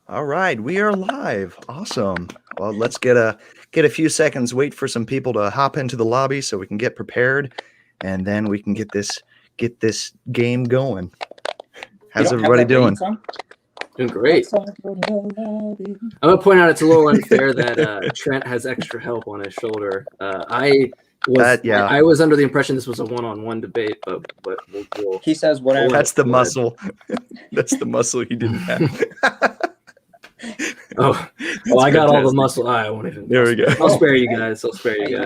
All right, we are live. Awesome. Well, let's get a few seconds. Wait for some people to hop into the lobby so we can get prepared, and then we can get this game going. How's everybody doing? Doing great. I'm gonna point out it's a little unfair that Trent has extra help on his shoulder. I was under the impression this was a one-on-one debate, but we'll he says whatever. That's the muscle. That's the muscle he didn't have. Oh, I got all the muscle. I won't even. There we go. I'll spare you guys. Don't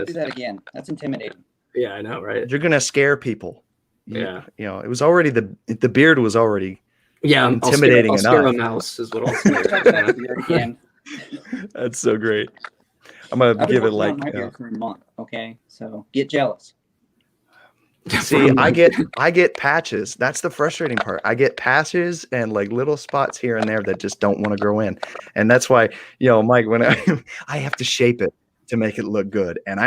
do that again. That's intimidating. Yeah, I know, right? You're gonna scare people. Yeah. You know, it was already the beard was already. Yeah, intimidating I'll scare enough. a mouse is what I'll say. That's so great. I'm gonna give it like my beard for a month. Okay, so get jealous. See, I get patches. That's the frustrating part. I get patches and like little spots here and there that just don't want to grow in, and that's why Mike, when I have to shape it to make it look good, and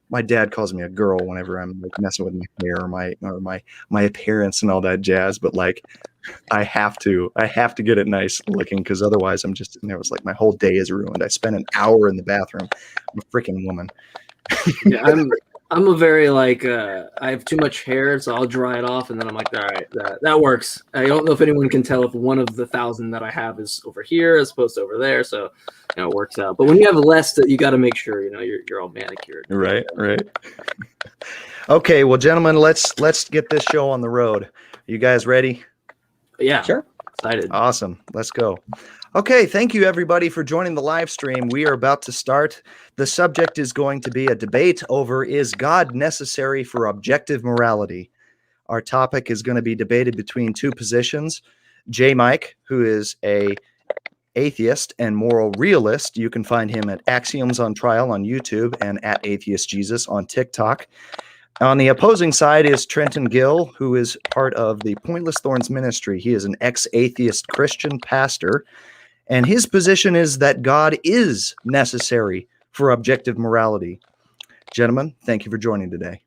my dad calls me a girl whenever I'm like messing with my hair or my appearance and all that jazz. But like, I have to get it nice looking because otherwise I'm just in there. It's like my whole day is ruined. I spent an hour in the bathroom. I'm a freaking woman. Yeah, I'm a very I have too much hair, so I'll dry it off, and then I'm like, all right, that works. I don't know if anyone can tell if one of the 1,000 that I have is over here as opposed to over there, so it works out. But when you have less, you got to make sure you're all manicured. Right. Okay, well, gentlemen, let's get this show on the road. You guys ready? Yeah, sure. Excited. Awesome. Let's go. Okay, thank you everybody for joining the live stream. We are about to start. The subject is going to be a debate over, is God necessary for objective morality? Our topic is going to be debated between two positions. J. Mike, who is a atheist and moral realist. You can find him at Axioms on Trial on YouTube and at Atheist Jesus on TikTok. On the opposing side is Trenton Gill, who is part of the Pointless Thorns ministry. He is an ex-atheist Christian pastor, and his position is that God is necessary for objective morality. Gentlemen, thank you for joining today.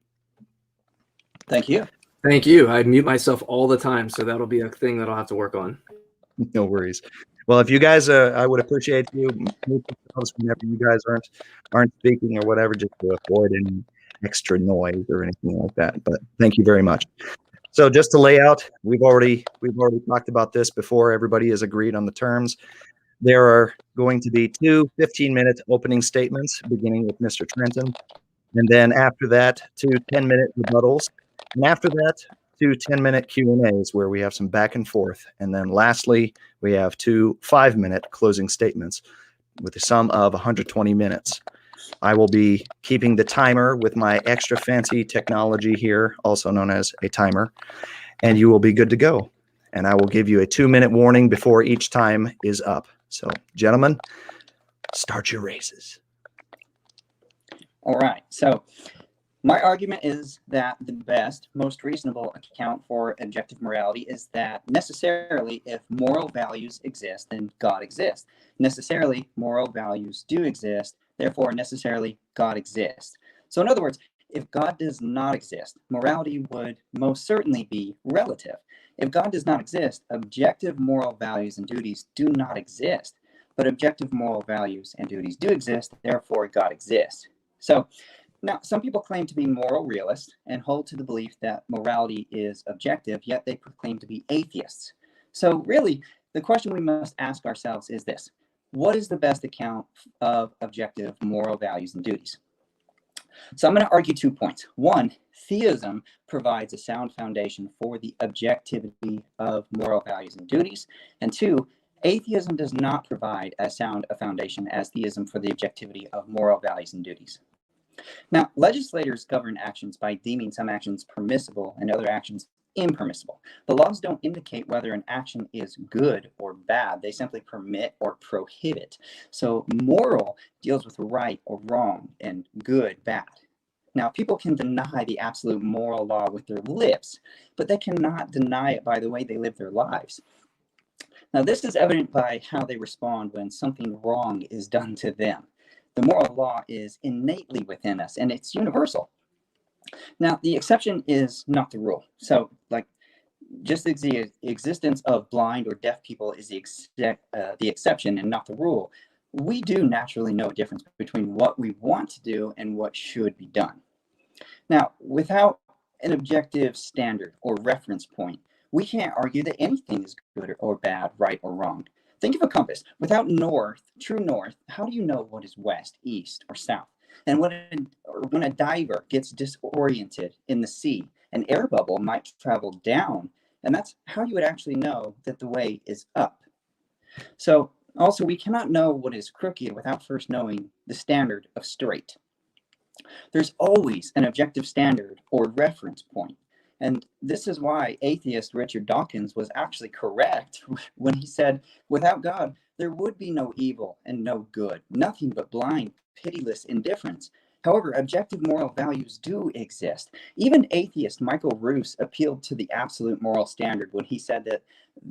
Thank you. Thank you. I mute myself all the time, so that'll be a thing that I'll have to work on. No worries. Well, if you guys, I would appreciate you mute yourselves whenever you guys aren't speaking or whatever, just to avoid any extra noise or anything like that. But thank you very much. So just to lay out, we've already talked about this before. Everybody has agreed on the terms. There are going to be two 15-minute opening statements, beginning with Mr. Trenton, and then after that, two 10-minute rebuttals, and after that, two 10-minute Q&As where we have some back and forth, and then lastly, we have two 5-minute closing statements with a sum of 120 minutes. I will be keeping the timer with my extra fancy technology here, also known as a timer, and you will be good to go. And I will give you a 2-minute warning before each time is up. So, gentlemen, start your races. All right. So my argument is that the best, most reasonable account for objective morality is that necessarily if moral values exist, then God exists. Necessarily, moral values do exist. Therefore, necessarily, God exists. So in other words, if God does not exist, morality would most certainly be relative. If God does not exist, objective moral values and duties do not exist. But objective moral values and duties do exist, therefore God exists. So now, some people claim to be moral realists and hold to the belief that morality is objective, yet they proclaim to be atheists. So really, the question we must ask ourselves is this: what is the best account of objective moral values and duties? So I'm going to argue 2 points. One, theism provides a sound foundation for the objectivity of moral values and duties. And two, atheism does not provide as sound a foundation as theism for the objectivity of moral values and duties. Now, legislators govern actions by deeming some actions permissible and other actions impermissible. The laws don't indicate whether an action is good or bad. They simply permit or prohibit. So moral deals with right or wrong and good, bad. Now, people can deny the absolute moral law with their lips, but they cannot deny it by the way they live their lives. Now, this is evident by how they respond when something wrong is done to them. The moral law is innately within us, and it's universal. Now, the exception is not the rule. So, like, just as the existence of blind or deaf people is the exception and not the rule, we do naturally know a difference between what we want to do and what should be done. Now, without an objective standard or reference point, we can't argue that anything is good or bad, right or wrong. Think of a compass. Without true north, how do you know what is west, east, or south? And when a diver gets disoriented in the sea, an air bubble might travel down, and that's how you would actually know that the way is up. So, also, we cannot know what is crooked without first knowing the standard of straight. There's always an objective standard or reference point. And this is why atheist Richard Dawkins was actually correct when he said, without God, there would be no evil and no good, nothing but blind, pitiless indifference. However, objective moral values do exist. Even atheist Michael Roos appealed to the absolute moral standard when he said that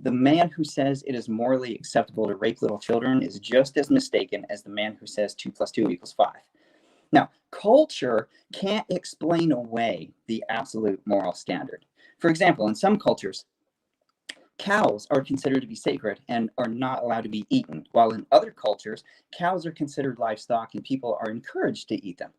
the man who says it is morally acceptable to rape little children is just as mistaken as the man who says 2 + 2 = 5. Now, culture can't explain away the absolute moral standard. For example, in some cultures, cows are considered to be sacred and are not allowed to be eaten, while in other cultures, cows are considered livestock and people are encouraged to eat them.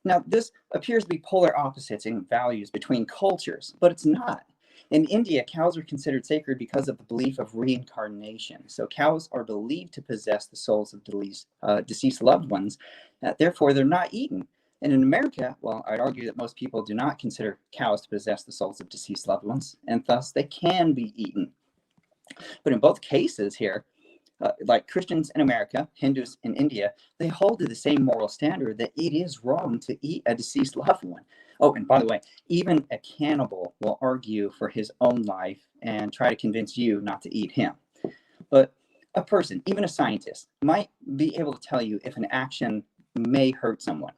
Now, this appears to be polar opposites in values between cultures, but it's not. In India, cows are considered sacred because of the belief of reincarnation. So cows are believed to possess the souls of deceased loved ones. Therefore, they're not eaten. And in America, well, I'd argue that most people do not consider cows to possess the souls of deceased loved ones, and thus they can be eaten. But in both cases here, like Christians in America, Hindus in India, they hold to the same moral standard that it is wrong to eat a deceased loved one. Oh, and by the way, even a cannibal will argue for his own life and try to convince you not to eat him. But a person, even a scientist, might be able to tell you if an action may hurt someone.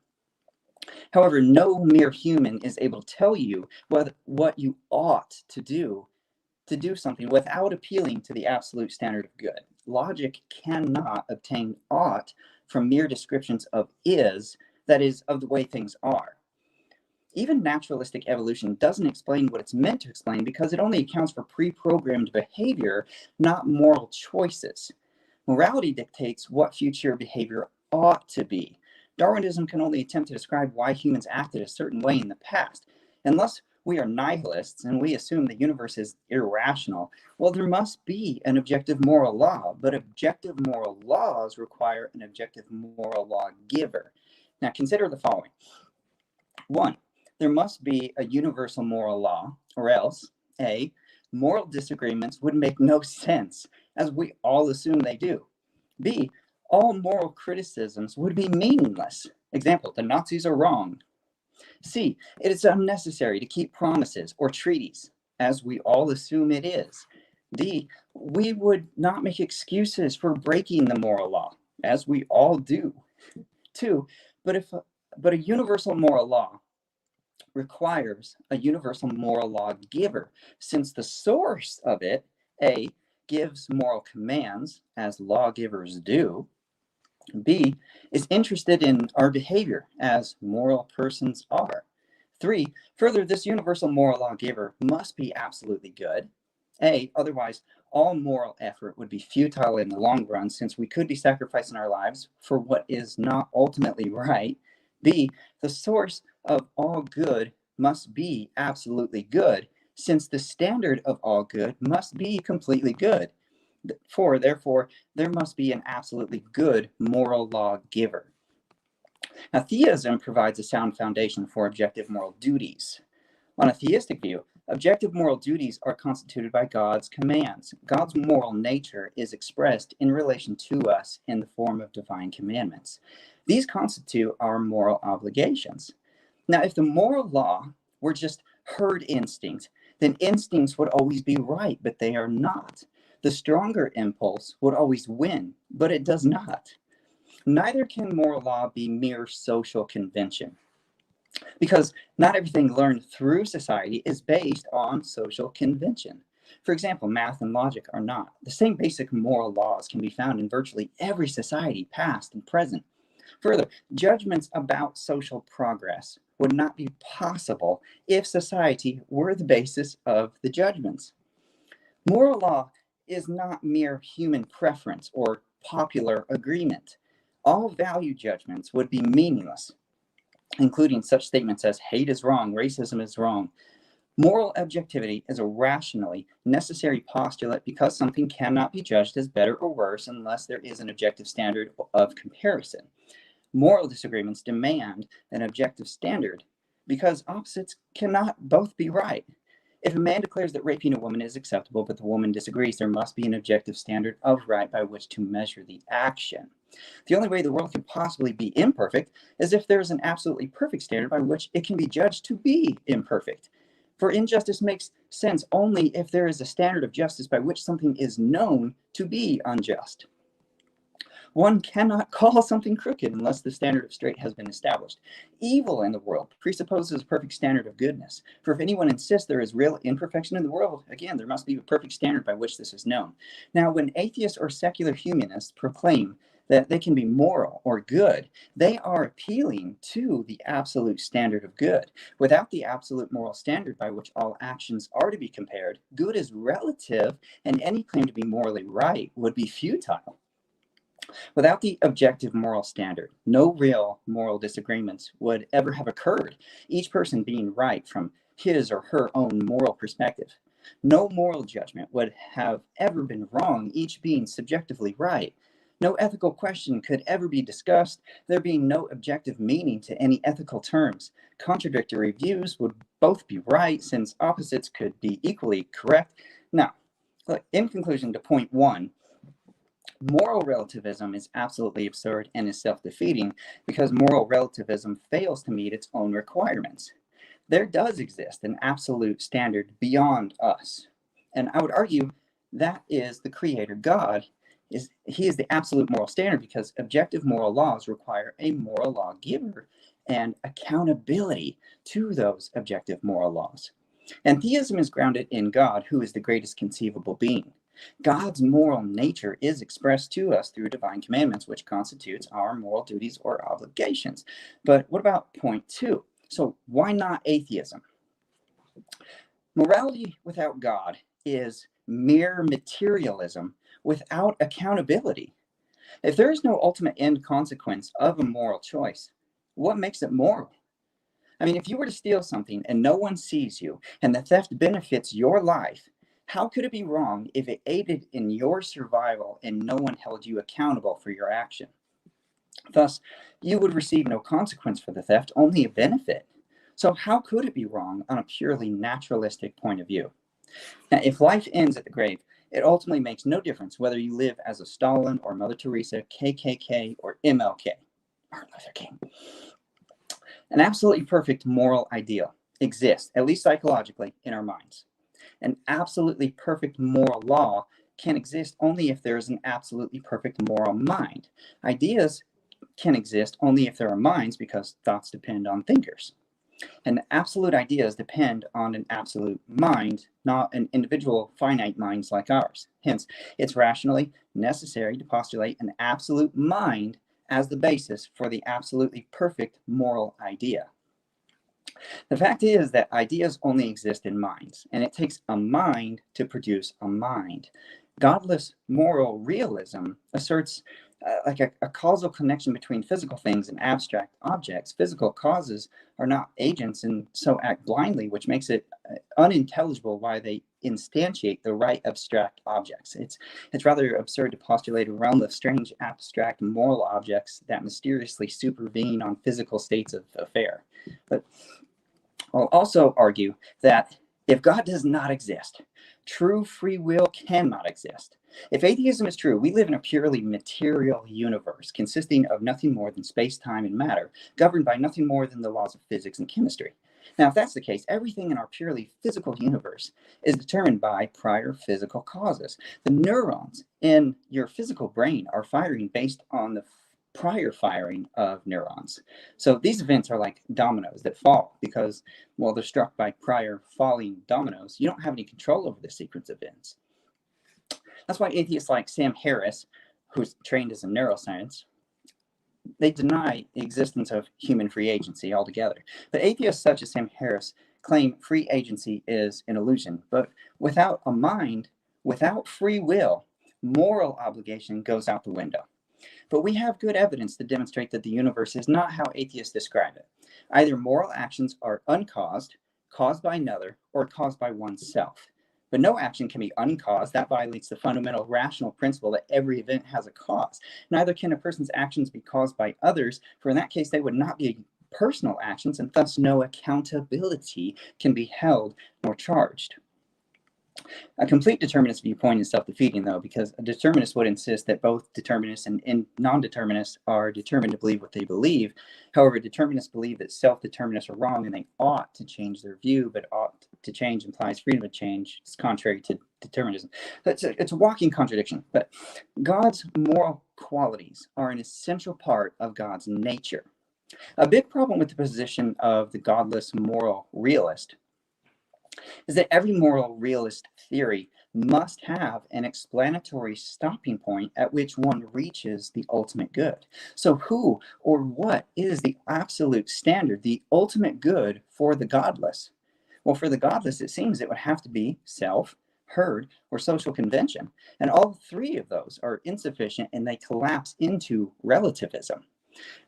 However, no mere human is able to tell you what you ought to do something without appealing to the absolute standard of good. Logic cannot obtain ought from mere descriptions of is, that is, of the way things are. Even naturalistic evolution doesn't explain what it's meant to explain because it only accounts for pre-programmed behavior, not moral choices. Morality dictates what future behavior ought to be. Darwinism can only attempt to describe why humans acted a certain way in the past. Unless we are nihilists and we assume the universe is irrational, well, there must be an objective moral law, but objective moral laws require an objective moral law giver. Now, consider the following. 1, there must be a universal moral law, or else, A, moral disagreements would make no sense, as we all assume they do. B, all moral criticisms would be meaningless. Example, the Nazis are wrong. C, it is unnecessary to keep promises or treaties, as we all assume it is. D, we would not make excuses for breaking the moral law, as we all do. 2, but a universal moral law requires a universal moral law giver, since the source of it, A, gives moral commands, as lawgivers do. B, is interested in our behavior, as moral persons are. 3, further, this universal moral lawgiver must be absolutely good. A, otherwise, all moral effort would be futile in the long run, since we could be sacrificing our lives for what is not ultimately right. B, the source of all good must be absolutely good, since the standard of all good must be completely good. 4, therefore, there must be an absolutely good moral law giver. Now, theism provides a sound foundation for objective moral duties. On a theistic view, objective moral duties are constituted by God's commands. God's moral nature is expressed in relation to us in the form of divine commandments. These constitute our moral obligations. Now, if the moral law were just herd instinct, then instincts would always be right, but they are not. The stronger impulse would always win, but it does not. Neither can moral law be mere social convention, because not everything learned through society is based on social convention. For example, math and logic are not. The same basic moral laws can be found in virtually every society, past and present. Further, judgments about social progress would not be possible if society were the basis of the judgments. Moral law is not mere human preference or popular agreement. All value judgments would be meaningless, including such statements as hate is wrong, racism is wrong. Moral objectivity is a rationally necessary postulate because something cannot be judged as better or worse unless there is an objective standard of comparison. Moral disagreements demand an objective standard because opposites cannot both be right. If a man declares that raping a woman is acceptable, but the woman disagrees, there must be an objective standard of right by which to measure the action. The only way the world can possibly be imperfect is if there is an absolutely perfect standard by which it can be judged to be imperfect. For injustice makes sense only if there is a standard of justice by which something is known to be unjust. One cannot call something crooked unless the standard of straight has been established. Evil in the world presupposes a perfect standard of goodness. For if anyone insists there is real imperfection in the world, again, there must be a perfect standard by which this is known. Now, when atheists or secular humanists proclaim that they can be moral or good, they are appealing to the absolute standard of good. Without the absolute moral standard by which all actions are to be compared, good is relative, and any claim to be morally right would be futile. Without the objective moral standard, no real moral disagreements would ever have occurred, each person being right from his or her own moral perspective. No moral judgment would have ever been wrong, each being subjectively right. No ethical question could ever be discussed, there being no objective meaning to any ethical terms. Contradictory views would both be right, since opposites could be equally correct. Now, in conclusion to point one, moral relativism is absolutely absurd and is self-defeating because moral relativism fails to meet its own requirements. There does exist an absolute standard beyond us, and I would argue that is the Creator God. He is the absolute moral standard because objective moral laws require a moral lawgiver and accountability to those objective moral laws. And theism is grounded in God, who is the greatest conceivable being. God's moral nature is expressed to us through divine commandments, which constitutes our moral duties or obligations. But what about point two? So why not atheism? Morality without God is mere materialism without accountability. If there is no ultimate end consequence of a moral choice, what makes it moral? I mean, if you were to steal something and no one sees you and the theft benefits your life, how could it be wrong if it aided in your survival and no one held you accountable for your action? Thus, you would receive no consequence for the theft, only a benefit. So how could it be wrong on a purely naturalistic point of view? Now, if life ends at the grave, it ultimately makes no difference whether you live as a Stalin or Mother Teresa, KKK, or MLK, Martin Luther King. An absolutely perfect moral ideal exists, at least psychologically, in our minds. An absolutely perfect moral law can exist only if there is an absolutely perfect moral mind. Ideas can exist only if there are minds because thoughts depend on thinkers. And absolute ideas depend on an absolute mind, not an individual finite minds like ours. Hence, it's rationally necessary to postulate an absolute mind as the basis for the absolutely perfect moral idea. The fact is that ideas only exist in minds, and it takes a mind to produce a mind. Godless moral realism asserts like a causal connection between physical things and abstract objects. Physical causes are not agents and so act blindly, which makes it unintelligible why they instantiate the right abstract objects. It's rather absurd to postulate a realm of strange abstract moral objects that mysteriously supervene on physical states of affair. But I'll also argue that if God does not exist, true free will cannot exist. If atheism is true, we live in a purely material universe consisting of nothing more than space, time, and matter, governed by nothing more than the laws of physics and chemistry. Now, if that's the case, everything in our purely physical universe is determined by prior physical causes. The neurons in your physical brain are firing based on the prior firing of neurons. So these events are like dominoes that fall because, well, they're struck by prior falling dominoes. You don't have any control over the sequence of events. That's why atheists like Sam Harris, who's trained as a neuroscience, they deny the existence of human free agency altogether. But atheists such as Sam Harris claim free agency is an illusion. But without a mind, Without free will, moral obligation goes out the window. But we have good evidence to demonstrate that the universe is not how atheists describe it. Either moral actions are uncaused, caused by another, or caused by oneself. But no action can be uncaused. That violates the fundamental rational principle that every event has a cause. Neither can a person's actions be caused by others, for in that case they would not be personal actions, and thus no accountability can be held nor charged. A complete determinist viewpoint is self-defeating, though, because a determinist would insist that both determinists and non-determinists are determined to believe what they believe. However, determinists believe that self-determinists are wrong and they ought to change their view, but ought to change implies freedom of change. It's contrary to determinism. It's a walking contradiction, but God's moral qualities are an essential part of God's nature. A big problem with the position of the godless moral realist is that every moral realist theory must have an explanatory stopping point at which one reaches the ultimate good. So who or what is the absolute standard, the ultimate good for the godless? Well, for the godless, it seems it would have to be self, herd, or social convention. And all three of those are insufficient and they collapse into relativism.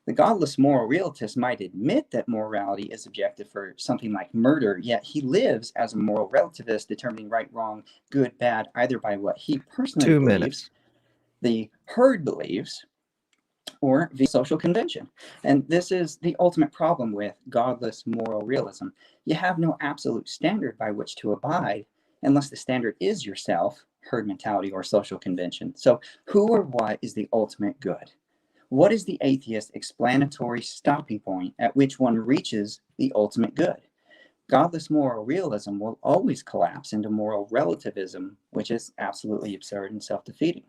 The godless moral realist might admit that morality is objective for something like murder, yet he lives as a moral relativist, determining right, wrong, good, bad, either by what he personally 2 believes, minutes. the herd believes, or the social convention. And this is the ultimate problem with godless moral realism. You have no absolute standard by which to abide unless the standard is yourself, herd mentality, or social convention. So who or what is the ultimate good? What is the atheist's explanatory stopping point at which one reaches the ultimate good? Godless moral realism will always collapse into moral relativism, which is absolutely absurd and self-defeating.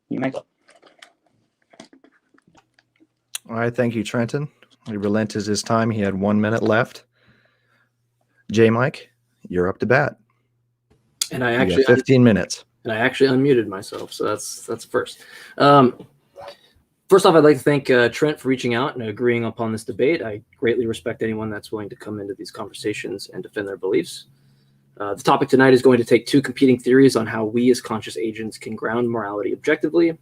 You may go. All right, thank you, Trenton. He relented his time. He had 1 minute left. J. Mike, you're up to bat. And I You actually got 15 minutes. and I actually unmuted myself, so that's first. First off, I'd like to thank Trent for reaching out and agreeing upon this debate. I greatly respect anyone that's willing to come into these conversations and defend their beliefs. The topic tonight is going to take two competing theories on how we as conscious agents can ground morality objectively.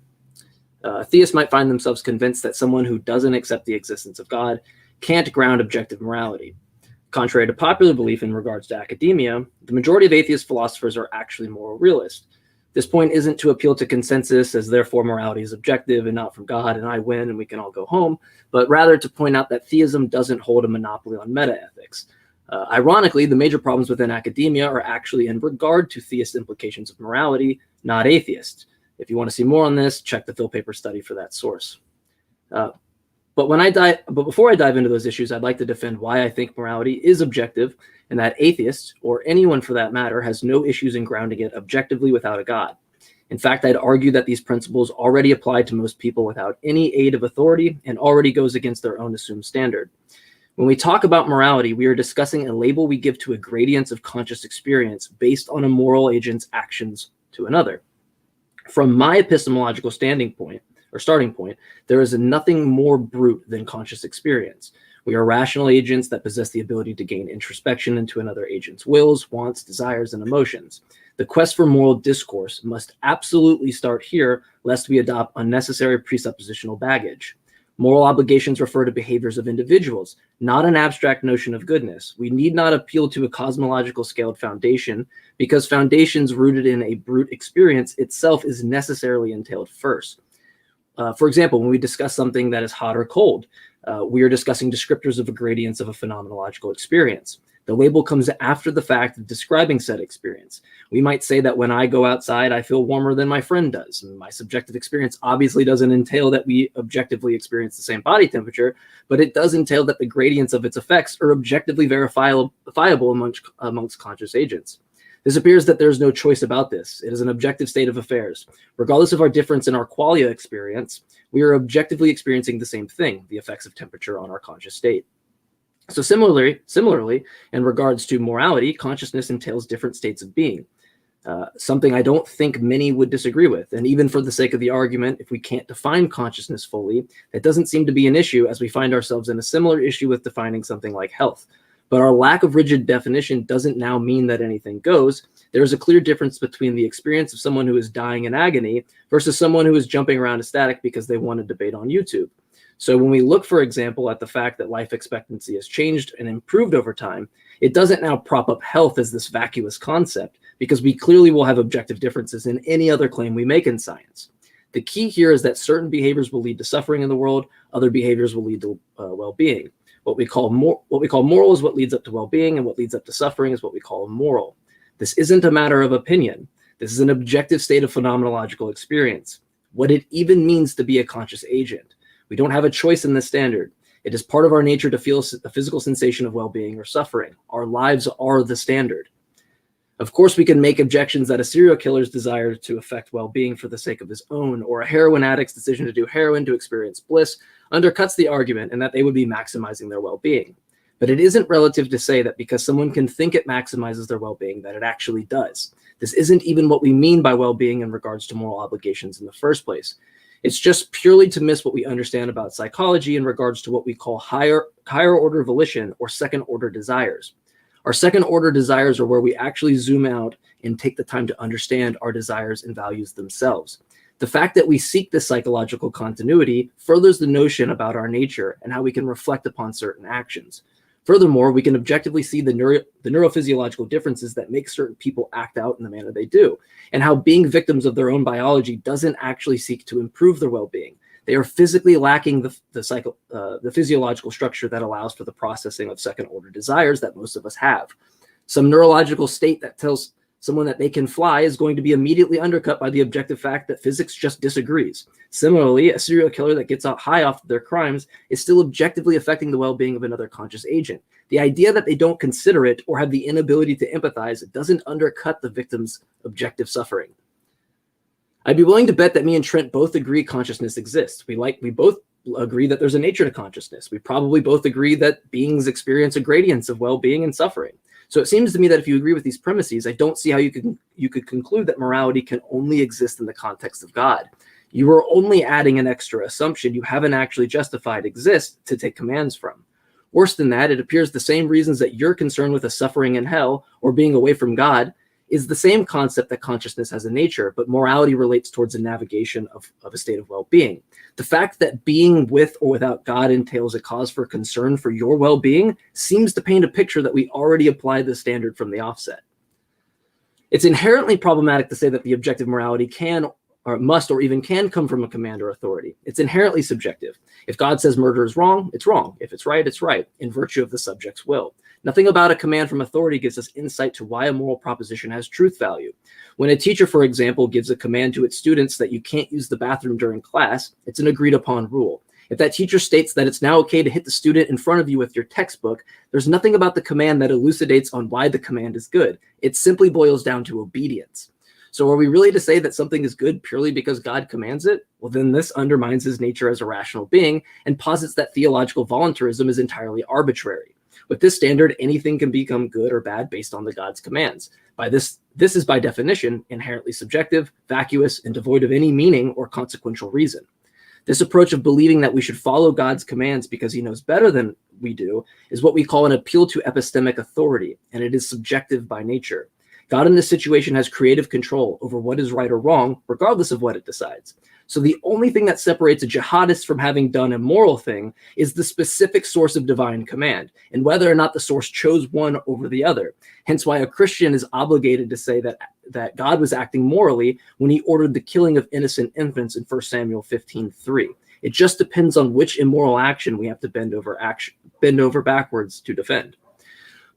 Theists might find themselves convinced that someone who doesn't accept the existence of God can't ground objective morality. Contrary to popular belief in regards to academia, the majority of atheist philosophers are actually moral realists. This point isn't to appeal to consensus as therefore morality is objective and not from God and I win and we can all go home, but rather to point out that theism doesn't hold a monopoly on meta-ethics. Ironically, the major problems within academia are actually in regard to theist implications of morality, not atheist. If you want to see more on this, check the Phil Paper study for that source. But before I dive into those issues, I'd like to defend why I think morality is objective and that atheists, or anyone for that matter, has no issues in grounding it objectively without a God. In fact, I'd argue that these principles already apply to most people without any aid of authority and already goes against their own assumed standard. When we talk about morality, we are discussing a label we give to a gradient of conscious experience based on a moral agent's actions to another. From my epistemological starting point, there is nothing more brute than conscious experience. We are rational agents that possess the ability to gain introspection into another agent's wills, wants, desires, and emotions. The quest for moral discourse must absolutely start here, lest we adopt unnecessary presuppositional baggage. Moral obligations refer to behaviors of individuals, not an abstract notion of goodness. We need not appeal to a cosmological scaled foundation because foundations rooted in a brute experience itself is necessarily entailed first. For example, when we discuss something that is hot or cold, we are discussing descriptors of a gradients of a phenomenological experience. The label comes after the fact of describing said experience. We might say that when I go outside, I feel warmer than my friend does. And my subjective experience obviously doesn't entail that we objectively experience the same body temperature, but it does entail that the gradients of its effects are objectively verifiable amongst conscious agents. This appears that there's no choice about this. It is an objective state of affairs. Regardless of our difference in our qualia experience, we are objectively experiencing the same thing, the effects of temperature on our conscious state. So similarly, in regards to morality, consciousness entails different states of being, something I don't think many would disagree with. And even for the sake of the argument, if we can't define consciousness fully, that doesn't seem to be an issue as we find ourselves in a similar issue with defining something like health. But our lack of rigid definition doesn't now mean that anything goes. There is a clear difference between the experience of someone who is dying in agony versus someone who is jumping around ecstatic because they won a debate on YouTube. So when we look, for example, at the fact that life expectancy has changed and improved over time, it doesn't now prop up health as this vacuous concept, because we clearly will have objective differences in any other claim we make in science. The key here is that certain behaviors will lead to suffering in the world, other behaviors will lead to well-being. What we call moral is what leads up to well-being, and what leads up to suffering is what we call immoral. This isn't a matter of opinion. This is an objective state of phenomenological experience, what it even means to be a conscious agent. We don't have a choice in this standard. It is part of our nature to feel a physical sensation of well-being or suffering. Our lives are the standard. Of course, we can make objections that a serial killer's desire to affect well-being for the sake of his own, or a heroin addict's decision to do heroin to experience bliss, undercuts the argument and that they would be maximizing their well-being. But it isn't relative to say that because someone can think it maximizes their well-being, that it actually does. This isn't even what we mean by well-being in regards to moral obligations in the first place. It's just purely to miss what we understand about psychology in regards to what we call higher order volition or second order desires. Our second order desires are where we actually zoom out and take the time to understand our desires and values themselves. The fact that we seek this psychological continuity furthers the notion about our nature and how we can reflect upon certain actions. Furthermore, we can objectively see the neurophysiological differences that make certain people act out in the manner they do, and how being victims of their own biology doesn't actually seek to improve their well-being. They are physically lacking the physiological structure that allows for the processing of second-order desires that most of us have. Some neurological state that tells someone that they can fly is going to be immediately undercut by the objective fact that physics just disagrees. Similarly, a serial killer that gets out high off their crimes is still objectively affecting the well-being of another conscious agent. The idea that they don't consider it or have the inability to empathize doesn't undercut the victim's objective suffering. I'd be willing to bet that me and Trent both agree consciousness exists. We both agree that there's a nature to consciousness. We probably both agree that beings experience a gradients of well-being and suffering. So it seems to me that if you agree with these premises, I don't see how you could conclude that morality can only exist in the context of God. You are only adding an extra assumption you haven't actually justified exists to take commands from. Worse than that, it appears the same reasons that you're concerned with a suffering in hell or being away from God is the same concept that consciousness has a nature, but morality relates towards a navigation of a state of well-being. The fact that being with or without God entails a cause for concern for your well-being seems to paint a picture that we already applied the standard from the offset. It's inherently problematic to say that the objective morality can or must or even can come from a command or authority. It's inherently subjective. If God says murder is wrong, it's wrong. If it's right, in virtue of the subject's will. Nothing about a command from authority gives us insight to why a moral proposition has truth value. When a teacher, for example, gives a command to its students that you can't use the bathroom during class, it's an agreed upon rule. If that teacher states that it's now okay to hit the student in front of you with your textbook, there's nothing about the command that elucidates on why the command is good. It simply boils down to obedience. So are we really to say that something is good purely because God commands it? Well, then this undermines his nature as a rational being and posits that theological voluntarism is entirely arbitrary. With this standard, anything can become good or bad based on the God's commands. This is by definition inherently subjective, vacuous, and devoid of any meaning or consequential reason. This approach of believing that we should follow God's commands because he knows better than we do is what we call an appeal to epistemic authority, and it is subjective by nature. God in this situation has creative control over what is right or wrong, regardless of what it decides. So the only thing that separates a jihadist from having done a moral thing is the specific source of divine command, and whether or not the source chose one over the other. Hence why a Christian is obligated to say that God was acting morally when he ordered the killing of innocent infants in 1 Samuel 15:3. It just depends on which immoral action we have to bend over backwards to defend.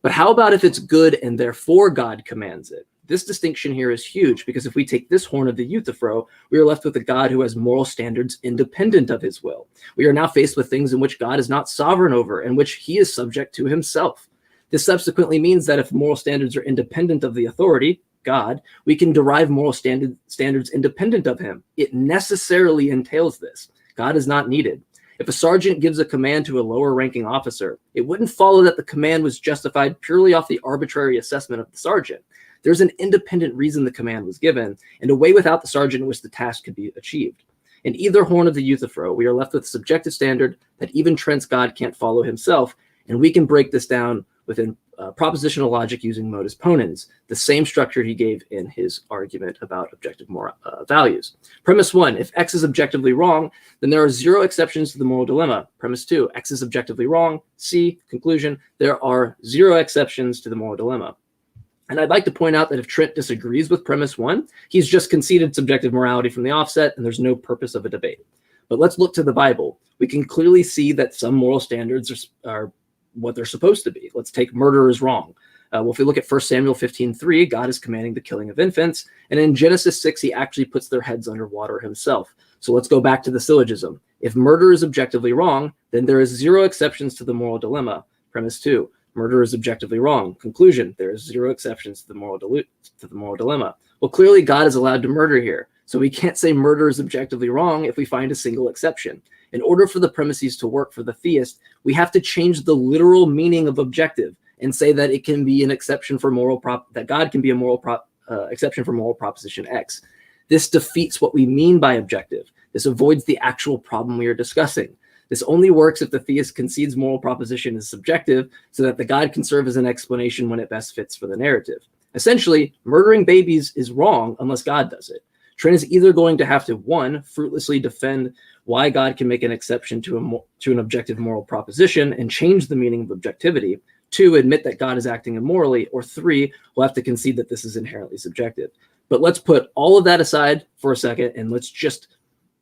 But how about if it's good and therefore God commands it? This distinction here is huge because if we take this horn of the Euthyphro, we are left with a God who has moral standards independent of his will. We are now faced with things in which God is not sovereign over and which he is subject to himself. This subsequently means that if moral standards are independent of the authority, God, we can derive moral standards independent of him. It necessarily entails this. God is not needed. If a sergeant gives a command to a lower ranking officer, it wouldn't follow that the command was justified purely off the arbitrary assessment of the sergeant. There's an independent reason the command was given, and a way without the sergeant in which the task could be achieved. In either horn of the Euthyphro, we are left with a subjective standard that even Trent's God can't follow himself, And we can break this down within propositional logic using modus ponens, the same structure he gave in his argument about objective moral values. Premise 1, if X is objectively wrong, then there are 0 exceptions to the moral dilemma. Premise 2, X is objectively wrong. C, conclusion, there are 0 exceptions to the moral dilemma. And I'd like to point out that if Trent disagrees with premise 1, he's just conceded subjective morality from the offset, and there's no purpose of a debate. But let's look to the Bible. We can clearly see that some moral standards are what they're supposed to be. Let's take murder is wrong. Well, if we look at 1 Samuel 15:3, God is commanding the killing of infants. And in Genesis 6, he actually puts their heads underwater himself. So let's go back to the syllogism. If murder is objectively wrong, then there is 0 exceptions to the moral dilemma. Premise 2, murder is objectively wrong. Conclusion, there is 0 exceptions to the moral dilemma. Well, clearly God is allowed to murder here. So we can't say murder is objectively wrong if we find a single exception. In order for the premises to work for the theist, we have to change the literal meaning of objective and say that it can be an exception for that God can be a exception for moral proposition X. This defeats what we mean by objective. This avoids the actual problem we are discussing. This only works if the theist concedes moral proposition is subjective so that the God can serve as an explanation when it best fits for the narrative. Essentially, murdering babies is wrong unless God does it. Trent is either going to have to, 1, fruitlessly defend why God can make an exception to an objective moral proposition and change the meaning of objectivity, 2, admit that God is acting immorally, or 3, we'll have to concede that this is inherently subjective. But let's put all of that aside for a second, and let's just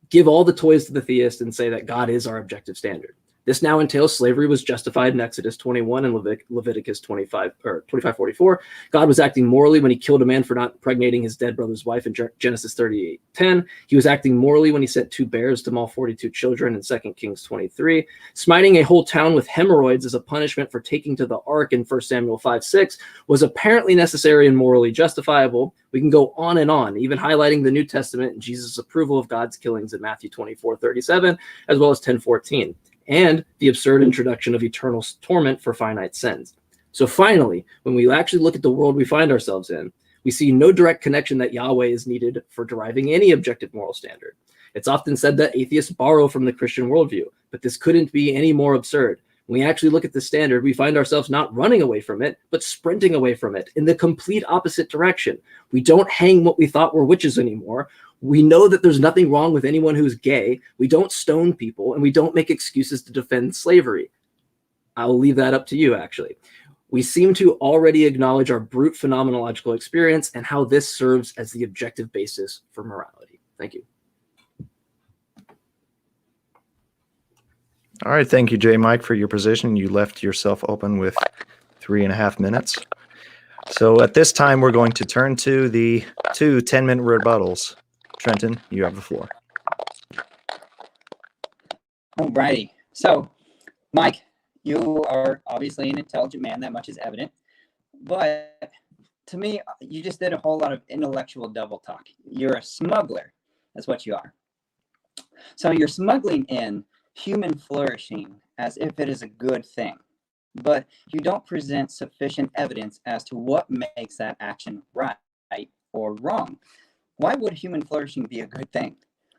give all the toys to the theist and say that God is our objective standard. This now entails slavery was justified in Exodus 21 and Leviticus 25:44. God was acting morally when he killed a man for not impregnating his dead brother's wife in Genesis 38:10. He was acting morally when he sent 2 bears to maul 42 children in 2 Kings 23. Smiting a whole town with hemorrhoids as a punishment for taking to the ark in 1 Samuel 5:6 was apparently necessary and morally justifiable. We can go on, even highlighting the New Testament and Jesus' approval of God's killings in Matthew 24:37, as well as 10:14. And the absurd introduction of eternal torment for finite sins. So finally, when we actually look at the world we find ourselves in, we see no direct connection that Yahweh is needed for deriving any objective moral standard. It's often said that atheists borrow from the Christian worldview, but this couldn't be any more absurd. When we actually look at the standard, we find ourselves not running away from it, but sprinting away from it in the complete opposite direction. We don't hang what we thought were witches anymore. We know that there's nothing wrong with anyone who's gay. We don't stone people, and we don't make excuses to defend slavery. I'll leave that up to you, actually. We seem to already acknowledge our brute phenomenological experience and how this serves as the objective basis for morality. Thank you. All right. Thank you, J. Mike, for your position. You left yourself open with 3.5 minutes. So at this time, we're going to turn to the 2 10-minute rebuttals. Trenton, you have the floor. Alrighty. So, Mike, you are obviously an intelligent man. That much is evident. But to me, you just did a whole lot of intellectual double talk. You're a smuggler. That's what you are. So you're smuggling in human flourishing as if it is a good thing. But you don't present sufficient evidence as to what makes that action right or wrong. Why would human flourishing be a good thing?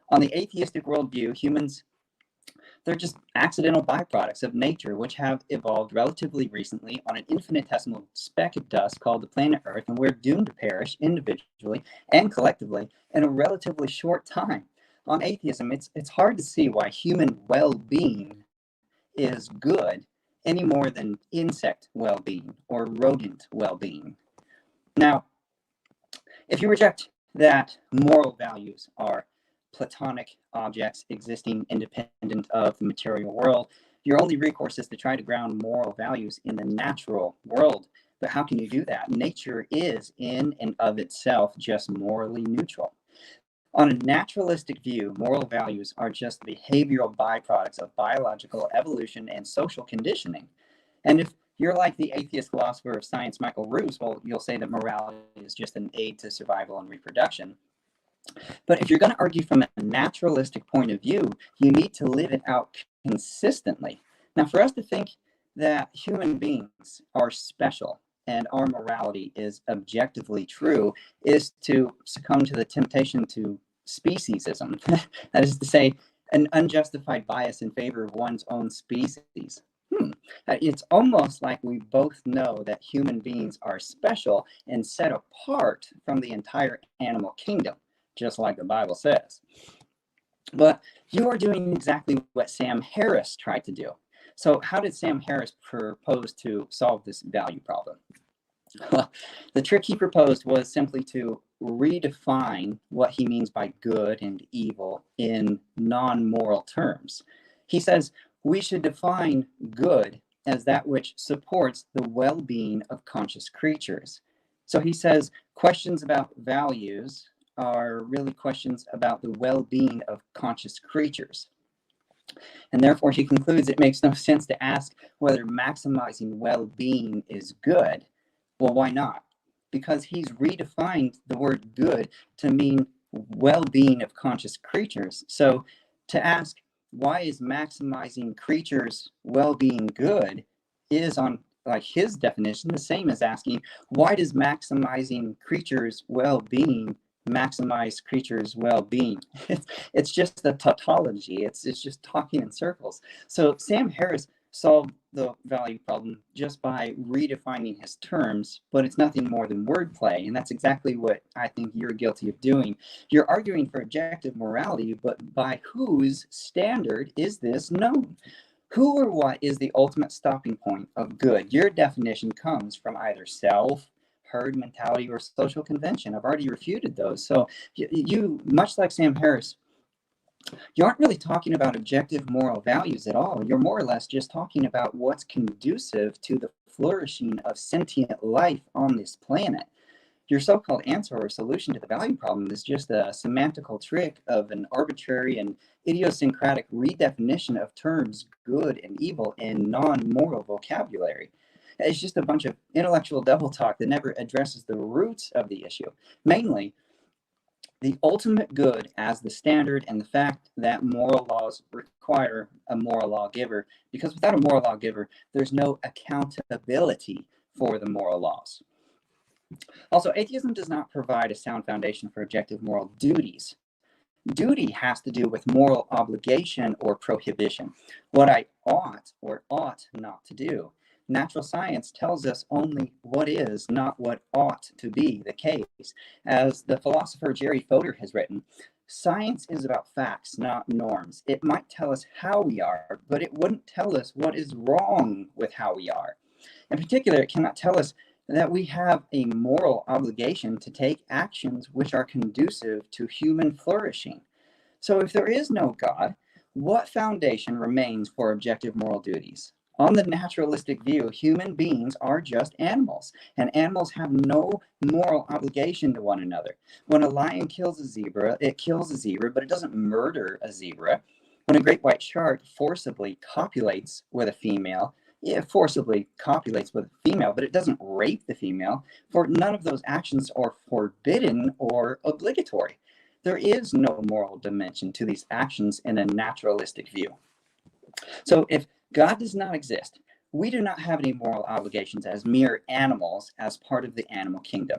On the atheistic worldview, humans, they're just accidental byproducts of nature, which have evolved relatively recently on an infinitesimal speck of dust called the planet Earth, and we're doomed to perish individually and collectively in a relatively short time. On atheism, it's hard to see why human well-being is good any more than insect well-being or rodent well-being. Now, if you reject that moral values are platonic objects existing independent of the material world, your only recourse is to try to ground moral values in the natural world. But how can you do that? Nature is in and of itself just morally neutral. On a naturalistic view, moral values are just behavioral byproducts of biological evolution and social conditioning. And if you're like the atheist philosopher of science, Michael Ruse, well, you'll say that morality is just an aid to survival and reproduction. But if you're going to argue from a naturalistic point of view, you need to live it out consistently. Now, for us to think that human beings are special and our morality is objectively true is to succumb to the temptation to speciesism. That is to say, an unjustified bias in favor of one's own species. It's almost like we both know that human beings are special and set apart from the entire animal kingdom, just like the Bible says. But you are doing exactly what Sam Harris tried to do. So, how did Sam Harris propose to solve this value problem? Well, the trick he proposed was simply to redefine what he means by good and evil in non moral terms. He says we should define good as that which supports the well being of conscious creatures. So he says questions about values are really questions about the well being of conscious creatures. And therefore, he concludes it makes no sense to ask whether maximizing well being is good. Well, why not? Because he's redefined the word good to mean well being of conscious creatures. So to ask, why is maximizing creatures' well being good is on like his definition the same as asking, why does maximizing creatures' well being maximize creatures' well-being? It's just a tautology. It's just talking in circles. So Sam Harris solved the value problem just by redefining his terms, but it's nothing more than wordplay, and that's exactly what I think you're guilty of doing. You're arguing for objective morality, but by whose standard is this known? Who or what is the ultimate stopping point of good? Your definition comes from either self, herd mentality, or social convention. I've already refuted those. So you, much like Sam Harris, you aren't really talking about objective moral values at all. You're more or less just talking about what's conducive to the flourishing of sentient life on this planet. Your so-called answer or solution to the value problem is just a semantical trick of an arbitrary and idiosyncratic redefinition of terms good and evil in non-moral vocabulary. It's just a bunch of intellectual double talk that never addresses the roots of the issue. Mainly, the ultimate good as the standard and the fact that moral laws require a moral lawgiver, because without a moral lawgiver, there's no accountability for the moral laws. Also, atheism does not provide a sound foundation for objective moral duties. Duty has to do with moral obligation or prohibition, what I ought or ought not to do. Natural science tells us only what is, not what ought to be the case. As the philosopher Jerry Fodor has written, science is about facts, not norms. It might tell us how we are, but it wouldn't tell us what is wrong with how we are. In particular, it cannot tell us that we have a moral obligation to take actions which are conducive to human flourishing. So if there is no God, what foundation remains for objective moral duties? On the naturalistic view, human beings are just animals, and animals have no moral obligation to one another. When a lion kills a zebra, it kills a zebra, but it doesn't murder a zebra. When a great white shark forcibly copulates with a female, it forcibly copulates with a female, but it doesn't rape the female, for none of those actions are forbidden or obligatory. There is no moral dimension to these actions in a naturalistic view. So if God does not exist, we do not have any moral obligations as mere animals as part of the animal kingdom.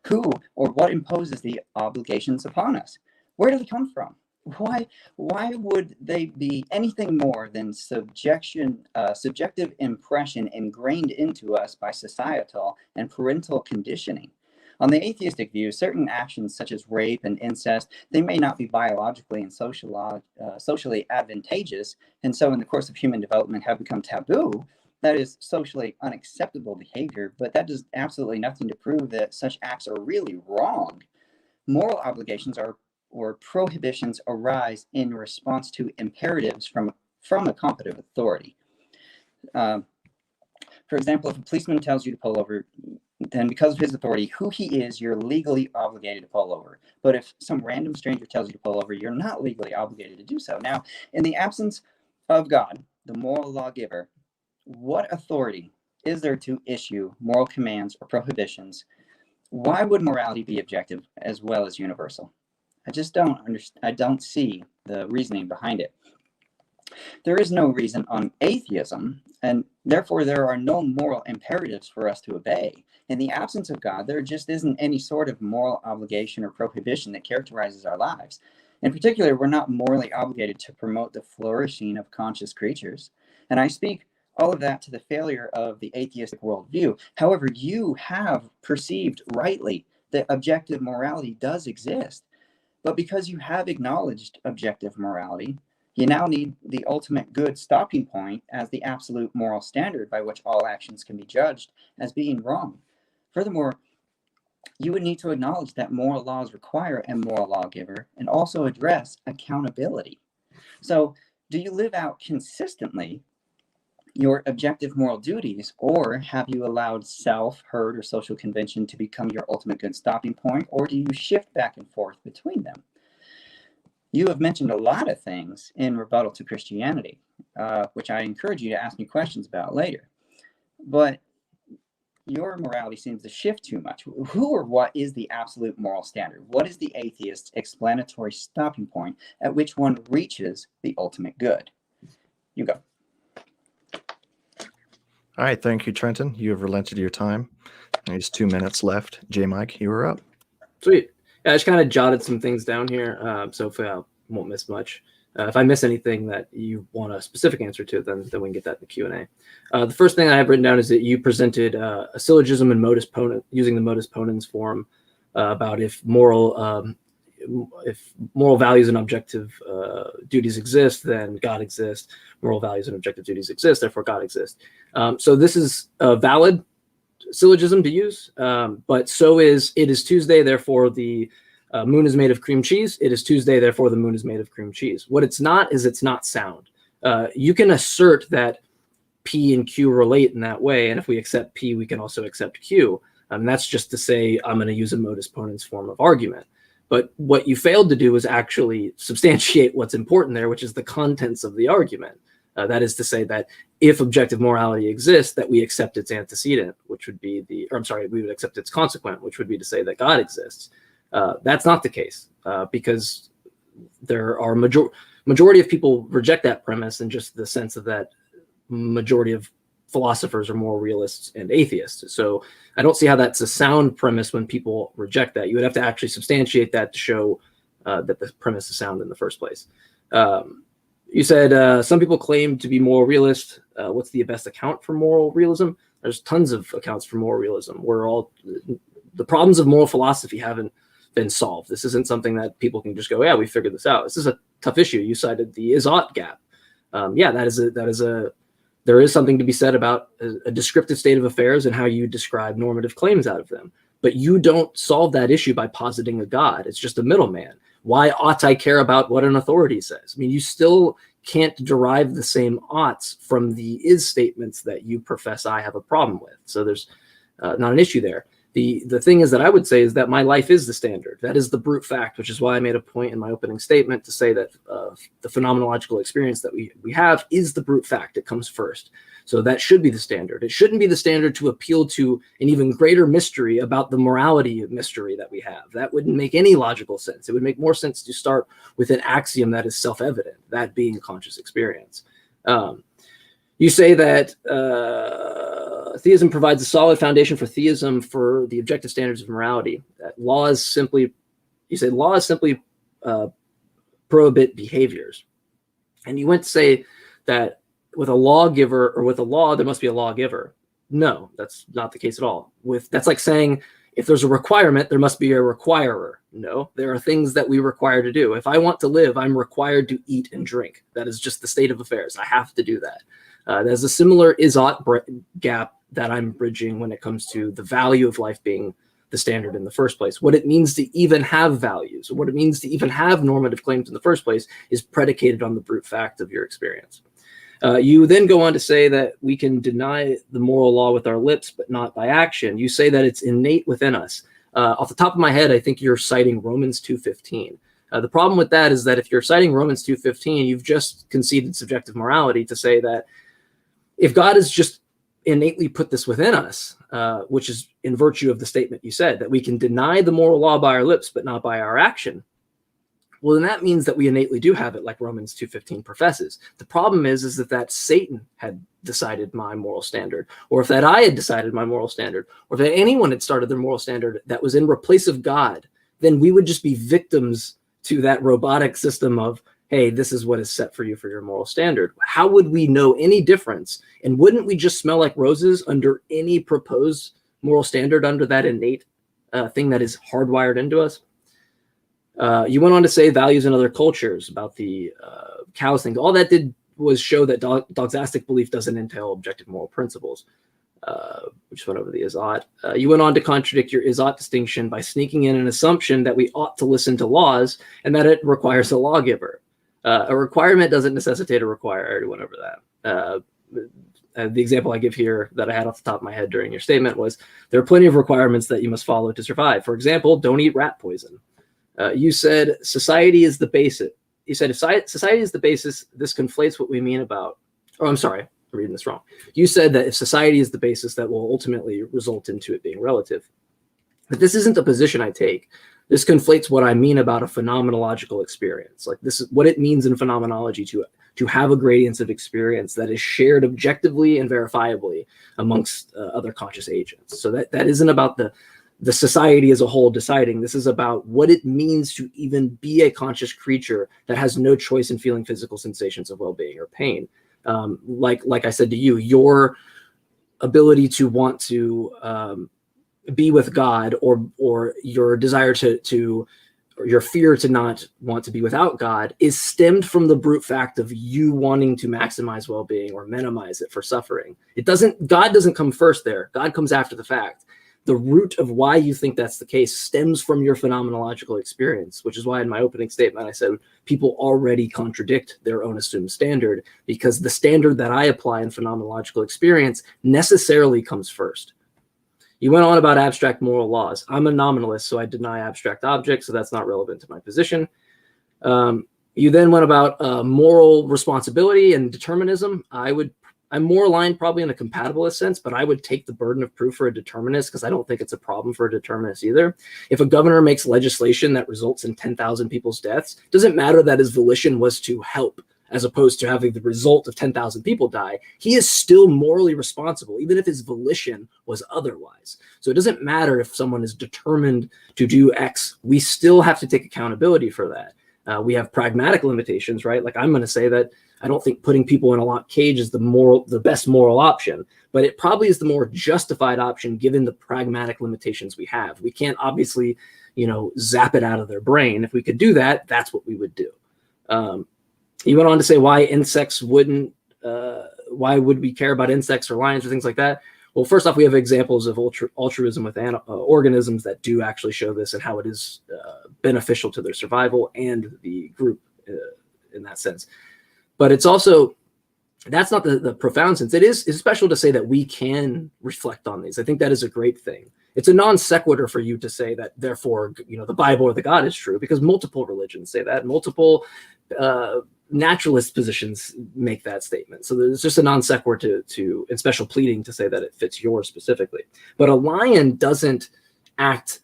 Who or what imposes the obligations upon us? Where do they come from? Why would they be anything more than subjective impression ingrained into us by societal and parental conditioning? On the atheistic view, certain actions such as rape and incest, they may not be biologically and socially advantageous, and so in the course of human development have become taboo. That is socially unacceptable behavior, but that does absolutely nothing to prove that such acts are really wrong. Moral obligations or prohibitions arise in response to imperatives from a competent authority. For example, if a policeman tells you to pull over, then because of his authority, who he is, you're legally obligated to pull over. But if some random stranger tells you to pull over, you're not legally obligated to do so. Now, in the absence of God, the moral lawgiver, what authority is there to issue moral commands or prohibitions? Why would morality be objective as well as universal? I just don't understand. I don't see the reasoning behind it. There is no reason on atheism, and therefore there are no moral imperatives for us to obey. In the absence of God, there just isn't any sort of moral obligation or prohibition that characterizes our lives. In particular, we're not morally obligated to promote the flourishing of conscious creatures. And I speak All of that to the failure of the atheistic worldview. However, you have perceived rightly that objective morality does exist. But because you have acknowledged objective morality, you now need the ultimate good stopping point as the absolute moral standard by which all actions can be judged as being wrong. Furthermore, you would need to acknowledge that moral laws require a moral lawgiver and also address accountability. So, do you live out consistently your objective moral duties, or have you allowed self, herd, or social convention to become your ultimate good stopping point, or do you shift back and forth between them? You have mentioned a lot of things in rebuttal to Christianity, which I encourage you to ask me questions about later. But your morality seems to shift too much. Who or what is the absolute moral standard? What is the atheist's explanatory stopping point at which one reaches the ultimate good? You go. All right, thank you, Trenton. You have relented your time. There's 2 minutes left. J. Mike, you were up. Sweet. Yeah, I just kind of jotted some things down here, so if I won't miss much. If I miss anything that you want a specific answer to, then we can get that in the Q&A. The first thing I have written down is that you presented a syllogism and modus ponens, using the modus ponens form about if moral values and objective duties exist, then God exists. Moral values and objective duties exist, therefore God exists. So this is a valid syllogism to use, but so is it is Tuesday, therefore the moon is made of cream cheese. It is Tuesday, therefore the moon is made of cream cheese. What it's not is it's not sound. You can assert that P and Q relate in that way, and if we accept P, we can also accept Q. That's just to say I'm going to use a modus ponens form of argument. But what you failed to do is actually substantiate what's important there, which is the contents of the argument. That is to say that if objective morality exists, that we accept its antecedent, which would be we would accept its consequent, which would be to say that God exists. That's not the case because there are majority of people reject that premise in just the sense of that majority of philosophers are moral realists and atheists. So I don't see how that's a sound premise when people reject that. You would have to actually substantiate that to show that the premise is sound in the first place. You said some people claim to be moral realist. What's the best account for moral realism? There's tons of accounts for moral realism. The problems of moral philosophy haven't been solved. This isn't something that people can just go, yeah, we figured this out. This is a tough issue. You cited the is-ought gap. There is something to be said about a descriptive state of affairs and how you describe normative claims out of them. But you don't solve that issue by positing a God. It's just a middleman. Why ought I care about what an authority says? I mean, you still can't derive the same oughts from the is statements that you profess I have a problem with. So there's not an issue there. The thing is that I would say is that my life is the standard. That is the brute fact, which is why I made a point in my opening statement to say that the phenomenological experience that we have is the brute fact. It comes first. So that should be the standard. It shouldn't be the standard to appeal to an even greater mystery about the morality mystery that we have. That wouldn't make any logical sense. It would make more sense to start with an axiom that is self-evident, that being conscious experience. You say that theism provides a solid foundation for theism for the objective standards of morality. That laws simply prohibit behaviors. And you went to say that with a lawgiver or with a law, there must be a lawgiver. No, that's not the case at all. That's like saying if there's a requirement, there must be a requirer. No, there are things that we require to do. If I want to live, I'm required to eat and drink. That is just the state of affairs. I have to do that. There's a similar is-ought gap that I'm bridging when it comes to the value of life being the standard in the first place. What it means to even have values, or what it means to even have normative claims in the first place, is predicated on the brute fact of your experience. You then go on to say that we can deny the moral law with our lips, but not by action. You say that it's innate within us. Off the top of my head, I think you're citing Romans 2:15. The problem with that is that if you're citing Romans 2:15, you've just conceded subjective morality to say that if God has just innately put this within us, which is in virtue of the statement you said, that we can deny the moral law by our lips, but not by our action, well, then that means that we innately do have it, like Romans 2:15 professes. The problem is that Satan had decided my moral standard, or if that I had decided my moral standard, or if that anyone had started their moral standard that was in replace of God, then we would just be victims to that robotic system of, hey, this is what is set for you for your moral standard. How would we know any difference? And wouldn't we just smell like roses under any proposed moral standard, under that innate thing that is hardwired into us? You went on to say values in other cultures about the cows thing. All that did was show that doxastic belief doesn't entail objective moral principles. We just went over the Izot. You went on to contradict your Izot distinction by sneaking in an assumption that we ought to listen to laws and that it requires a lawgiver. A requirement doesn't necessitate a require. I already went over that. The example I give here that I had off the top of my head during your statement was there are plenty of requirements that you must follow to survive. For example, don't eat rat poison. You said society is the basis. You said if society is the basis, this conflates what we mean about. Oh, I'm sorry, I'm reading this wrong. You said that if society is the basis, that will ultimately result into it being relative. But this isn't a position I take. This conflates what I mean about a phenomenological experience. Like this is what it means in phenomenology to have a gradience of experience that is shared objectively and verifiably amongst other conscious agents. So that isn't about the society as a whole deciding. This is about what it means to even be a conscious creature that has no choice in feeling physical sensations of well-being or pain. Like I said to you, your ability to want to be with God, or your desire to or your fear to not want to be without God, is stemmed from the brute fact of you wanting to maximize well-being or minimize it for suffering. God doesn't come first there. God comes after the fact. The root of why you think that's the case stems from your phenomenological experience, which is why in my opening statement I said people already contradict their own assumed standard, because the standard that I apply in phenomenological experience necessarily comes first. You went on about abstract moral laws. I'm a nominalist, so I deny abstract objects, so that's not relevant to my position. You then went about moral responsibility and determinism. I'm more aligned probably in a compatibilist sense, but I would take the burden of proof for a determinist because I don't think it's a problem for a determinist either. If a governor makes legislation that results in 10,000 people's deaths, it doesn't matter that his volition was to help as opposed to having the result of 10,000 people die. He is still morally responsible, even if his volition was otherwise. So it doesn't matter if someone is determined to do X, we still have to take accountability for that. We have pragmatic limitations, right? Like I'm going to say that I don't think putting people in a locked cage is the best moral option, but it probably is the more justified option given the pragmatic limitations we have. We can't obviously, zap it out of their brain. If we could do that, that's what we would do. You went on to say why would we care about insects or lions or things like that? Well, first off, we have examples of altruism with organisms that do actually show this and how it is beneficial to their survival and the group in that sense. But it's also, that's not the profound sense. It's special to say that we can reflect on these. I think that is a great thing. It's a non sequitur for you to say that, therefore, the Bible or the God is true, because multiple religions say that. Multiple naturalist positions make that statement. So there's just a non sequitur to and special pleading to say that it fits yours specifically. But a lion doesn't act.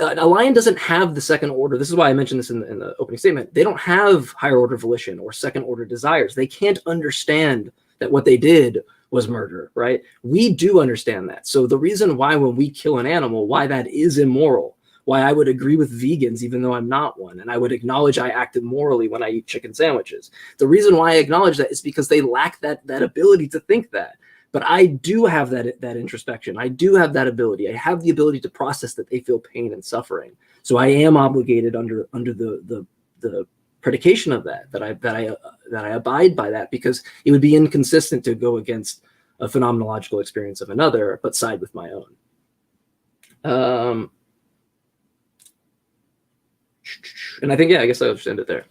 A lion doesn't have the second order. This is why I mentioned this in the opening statement. They don't have higher order volition or second order desires. They can't understand that what they did was murder, right? We do understand that. So the reason why when we kill an animal, why that is immoral, why I would agree with vegans, even though I'm not one, and I would acknowledge I acted morally when I eat chicken sandwiches. The reason why I acknowledge that is because they lack that ability to think that. But I do have that introspection. I do have that ability. I have the ability to process that they feel pain and suffering. So I am obligated under the predication of that I abide by that, because it would be inconsistent to go against a phenomenological experience of another, but side with my own. And I think, I guess I'll just end it there.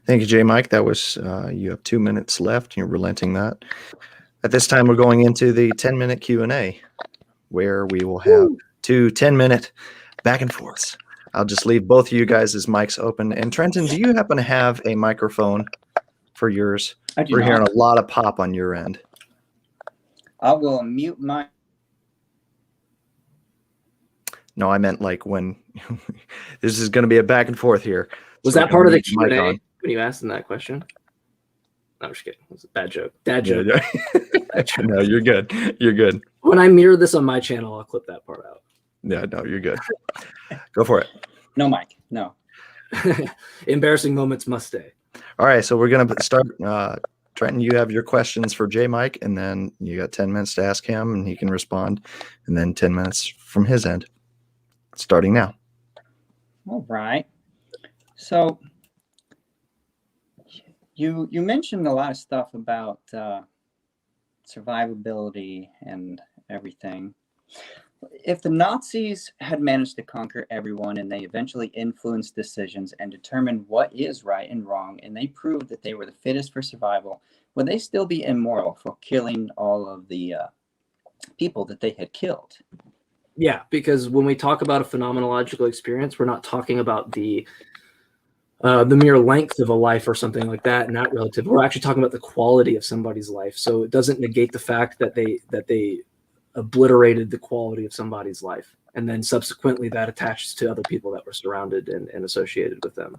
Thank you, J. Mike. That was, you have 2 minutes left. You're relenting that. At this time, we're going into the 10-minute Q&A, where we will have 2 10-minute back and forths. I'll just leave both of you guys' mics open. And Trenton, do you happen to have a microphone for yours? We're hearing a lot of pop on your end. I will mute my. No, I meant like when this is going to be a back and forth here. Was that part of the Q&A when you asked them that question? No, I'm just kidding. It was a bad joke. Dad joke. Yeah. No, you're good. You're good. When I mirror this on my channel, I'll clip that part out. Yeah, no, you're good. Go for it. No, Mike. No. Embarrassing moments must stay. All right, so we're gonna start. Trenton, you have your questions for J Mike, and then you got 10 minutes to ask him, and he can respond, and then 10 minutes from his end. Starting now. All right. So you mentioned a lot of stuff about survivability and everything. If the Nazis had managed to conquer everyone and they eventually influenced decisions and determined what is right and wrong, and they proved that they were the fittest for survival, would they still be immoral for killing all of the people that they had killed? Yeah, because when we talk about a phenomenological experience, we're not talking about the mere length of a life or something like that, and that relative. We're actually talking about the quality of somebody's life. So it doesn't negate the fact that they obliterated the quality of somebody's life, and then subsequently that attaches to other people that were surrounded and associated with them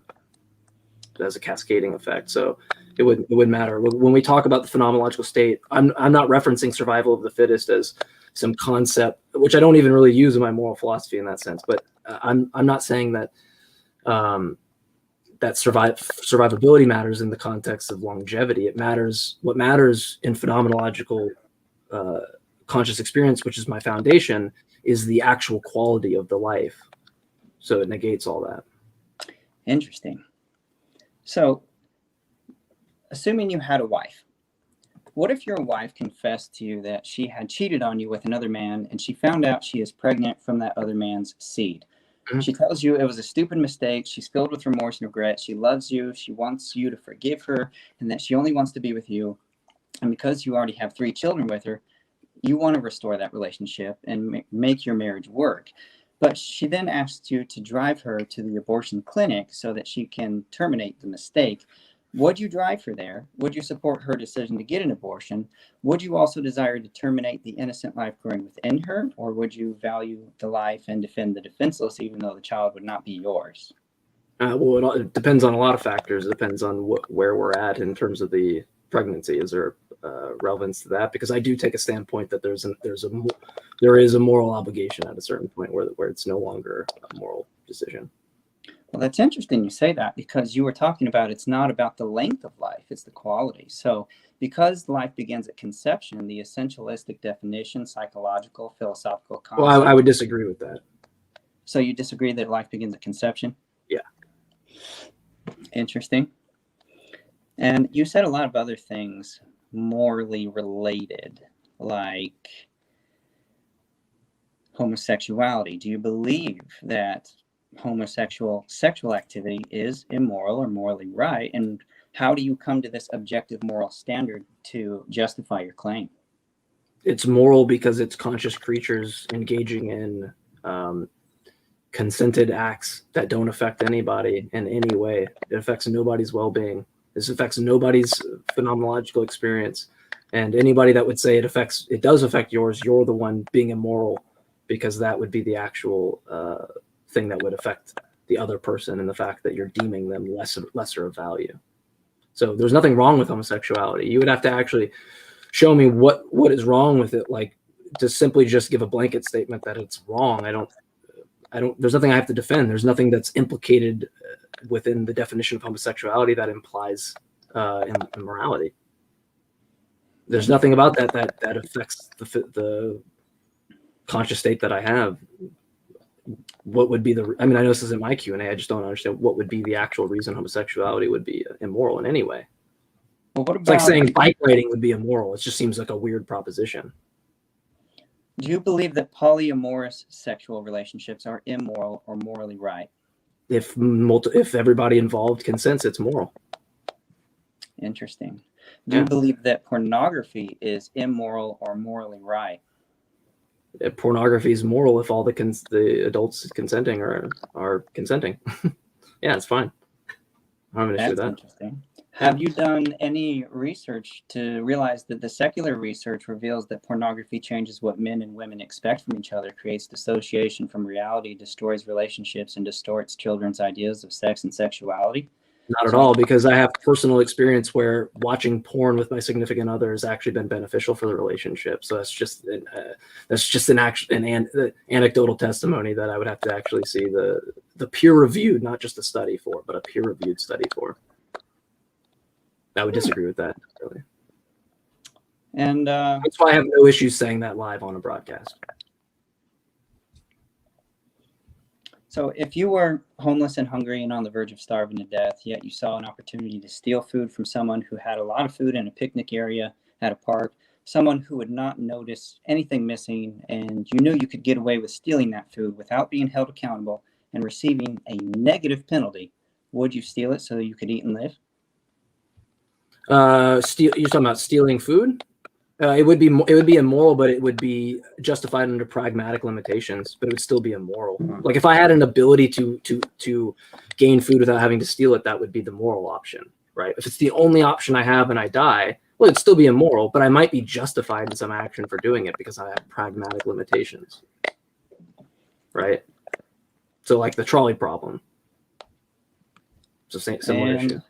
as a cascading effect. So it wouldn't matter when we talk about the phenomenological state. I'm not referencing survival of the fittest as some concept, which I don't even really use in my moral philosophy in that sense. But I'm not saying that that survivability matters in the context of longevity. It matters. What matters in phenomenological conscious experience, which is my foundation, is the actual quality of the life. So it negates all that. Interesting. So, assuming you had a wife, what if your wife confessed to you that she had cheated on you with another man and she found out she is pregnant from that other man's seed? Mm-hmm. She tells you it was a stupid mistake. She's filled with remorse and regret. She loves you. She wants you to forgive her and that she only wants to be with you. And because you already have 3 children with her, you want to restore that relationship and make your marriage work. But she then asks you to drive her to the abortion clinic so that she can terminate the mistake. Would you drive her there? Would you support her decision to get an abortion? Would you also desire to terminate the innocent life growing within her? Or would you value the life and defend the defenseless even though the child would not be yours? Well, it depends on a lot of factors. It depends on where we're at in terms of the pregnancy. Is there relevance to that? Because I do take a standpoint that there is a moral obligation at a certain point where it's no longer a moral decision. Well, that's interesting you say that, because you were talking about it's not about the length of life, it's the quality. So because life begins at conception, the essentialistic definition, psychological, philosophical concept. Well, I would disagree with that. So you disagree that life begins at conception? Yeah. Interesting. And you said a lot of other things morally related, like homosexuality. Do you believe that homosexual sexual activity is immoral or morally right? And how do you come to this objective moral standard to justify your claim? It's moral because it's conscious creatures engaging in consented acts that don't affect anybody in any way. It affects nobody's well-being. This affects nobody's phenomenological experience. And anybody that would say it does affect yours, you're the one being immoral, because that would be the actual thing that would affect the other person, and the fact that you're deeming them lesser of value. So there's nothing wrong with homosexuality. You would have to actually show me what is wrong with it. Like, to simply just give a blanket statement that it's wrong, I don't, there's nothing I have to defend. There's nothing that's implicated within the definition of homosexuality that implies immorality. There's nothing about that affects the conscious state that I have. What would be I know this isn't my Q&A. I just don't understand what would be the actual reason homosexuality would be immoral in any way. Well, what about, it's like saying bike riding would be immoral. It just seems like a weird proposition. Do you believe that polyamorous sexual relationships are immoral or morally right? If everybody involved consents, it's moral. Interesting. Do you believe that pornography is immoral or morally right? Pornography is moral if all the adults consenting are consenting. Yeah, it's fine. I don't have an issue with that. Interesting. Have you done any research to realize that the secular research reveals that pornography changes what men and women expect from each other, creates dissociation from reality, destroys relationships, and distorts children's ideas of sex and sexuality? Not at all, because I have personal experience where watching porn with my significant other has actually been beneficial for the relationship. So that's just an anecdotal testimony that I would have to actually see the the peer-reviewed, not just a study for, but a peer-reviewed study for. I would disagree with that. Really. And that's why I have no issues saying that live on a broadcast. so if you were homeless and hungry and on the verge of starving to death, yet you saw an opportunity to steal food from someone who had a lot of food in a picnic area at a park, someone who would not notice anything missing, and you knew you could get away with stealing that food without being held accountable and receiving a negative penalty, would you steal it so that you could eat and live? You're talking about stealing food? It would be immoral, but it would be justified under pragmatic limitations. But it would still be immoral. Like if I had an ability to gain food without having to steal it, that would be the moral option, right? If it's the only option I have and I die, well, it'd still be immoral, but I might be justified in some action for doing it because I have pragmatic limitations, right? So like the trolley problem. It's a similar issue.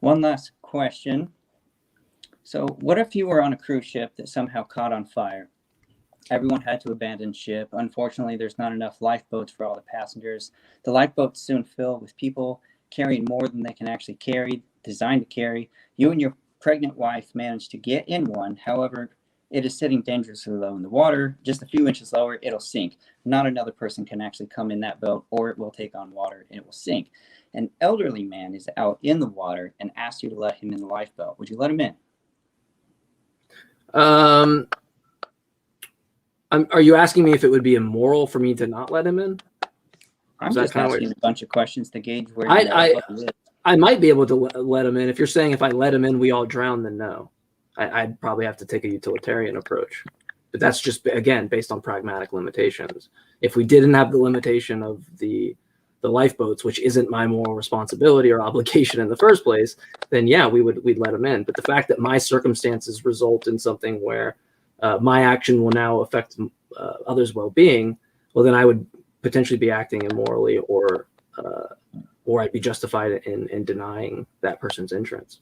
One last question. So what if you were on a cruise ship that somehow caught on fire? Everyone had to abandon ship. Unfortunately, there's not enough lifeboats for all the passengers. The lifeboats soon fill with people carrying more than they can actually carry, designed to carry. You and your pregnant wife managed to get in one. However, it is sitting dangerously low in the water. Just a few inches lower, it'll sink. Not another person can actually come in that boat, or it will take on water and it will sink. An elderly man is out in the water and asks you to let him in the lifeboat. Would you let him in? Are you asking me if it would be immoral for me to not let him in? I'm just asking a bunch of questions to gauge where I might be able to let him in. If you're saying if I let him in, we all drown, then no. I'd probably have to take a utilitarian approach. But that's just, again, based on pragmatic limitations. If we didn't have the limitation of the lifeboats, which isn't my moral responsibility or obligation in the first place, then yeah, we'd let them in. But the fact that my circumstances result in something where my action will now affect others' well-being, well, then I would potentially be acting immorally, or I'd be justified in denying that person's entrance.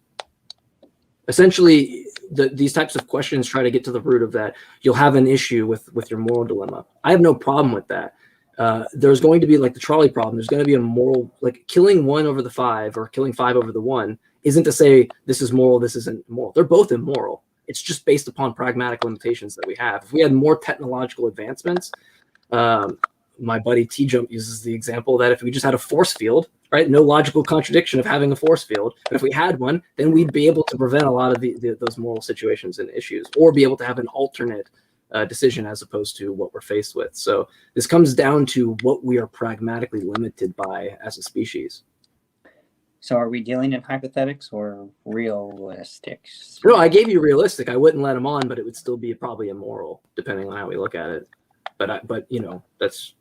Essentially, these types of questions try to get to the root of that. You'll have an issue with your moral dilemma. I have no problem with that. There's going to be, like the trolley problem, there's going to be a moral, like killing 1 over the 5 or killing 5 over the 1 isn't to say this is moral, this isn't moral. They're both immoral. It's just based upon pragmatic limitations that we have. If we had more technological advancements, my buddy T-Jump uses the example that if we just had a force field, right, no logical contradiction of having a force field, but if we had one, then we'd be able to prevent a lot of those moral situations and issues, or be able to have an alternate decision as opposed to what we're faced with. So this comes down to what we are pragmatically limited by as a species. So are we dealing in hypothetics or realistics? No, I gave you realistic. I wouldn't let them on, but it would still be probably immoral depending on how we look at it. But you know, that's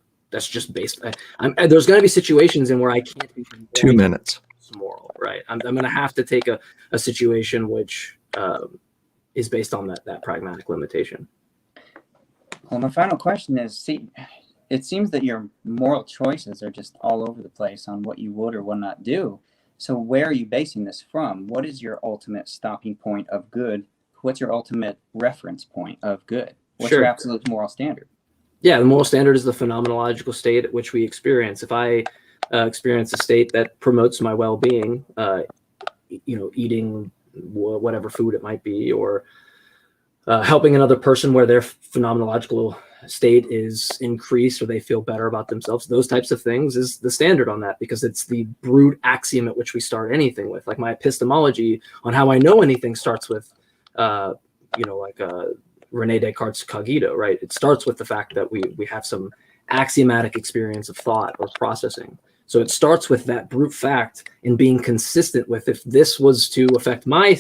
just based. There's going to be situations in where I can't be 2 minutes. Moral, right? I'm going to have to take a situation which is based on that pragmatic limitation. Well, my final question is: see, it seems that your moral choices are just all over the place on what you would or would not do. So where are you basing this from? What is your ultimate stopping point of good? What's your ultimate reference point of good? What's your absolute moral standard? Yeah, the moral standard is the phenomenological state at which we experience. If I experience a state that promotes my well-being, eating whatever food it might be, or helping another person where their phenomenological state is increased or they feel better about themselves, those types of things is the standard on that, because it's the brute axiom at which we start anything with. Like my epistemology on how I know anything starts with, Rene Descartes' cogito, right? It starts with the fact that we have some axiomatic experience of thought or processing. So it starts with that brute fact and being consistent with, if this was to affect my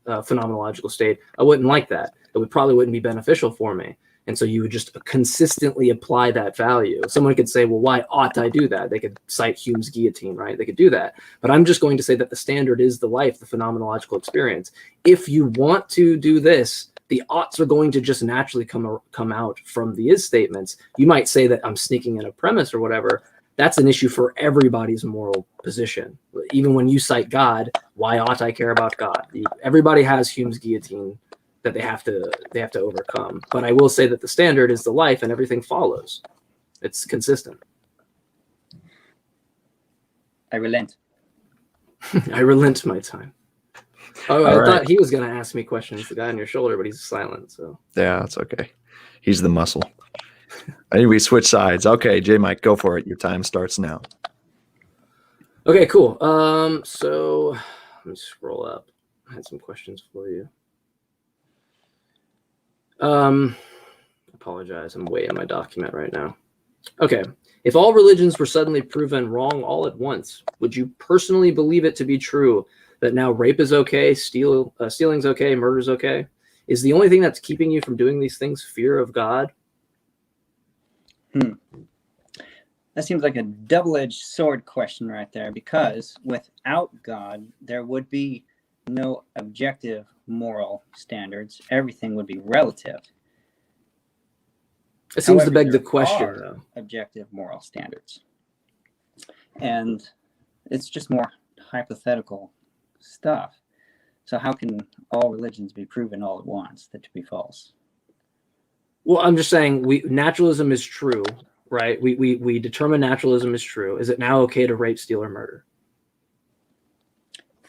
phenomenological state, I wouldn't like that. It probably wouldn't be beneficial for me. And so you would just consistently apply that value. Someone could say, well, why ought I do that? They could cite Hume's guillotine, right? They could do that. But I'm just going to say that the standard is the life, the phenomenological experience. If you want to do this, the oughts are going to just naturally come out from the is statements. You might say that I'm sneaking in a premise or whatever. That's an issue for everybody's moral position. Even when you cite God, why ought I care about God? Everybody has Hume's guillotine that they have to overcome. But I will say that the standard is the life, and everything follows. It's consistent. I relent. I relent my time. Oh, All I right. thought he was going to ask me questions, the guy on your shoulder, but he's silent. So Yeah, that's okay. He's the muscle. Anyway, we switch sides. Okay, J Mike, go for it. Your time starts now. okay, cool. So let me scroll up. I had some questions for you. Apologize. I'm way in my document right now. Okay. If all religions were suddenly proven wrong all at once, would you personally believe it to be true that now rape is okay, stealing's okay, murder's okay? Is the only thing that's keeping you from doing these things fear of God? That seems like a double-edged sword question right there, because without God, there would be no objective moral standards. Everything would be relative. It seems to However, beg the there question, are though. objective moral standards. And it's just more hypothetical stuff. So how can all religions be proven all at once that to be false? Well, I'm just saying naturalism is true, right? We determine naturalism is true. Is it now okay to rape, steal, or murder?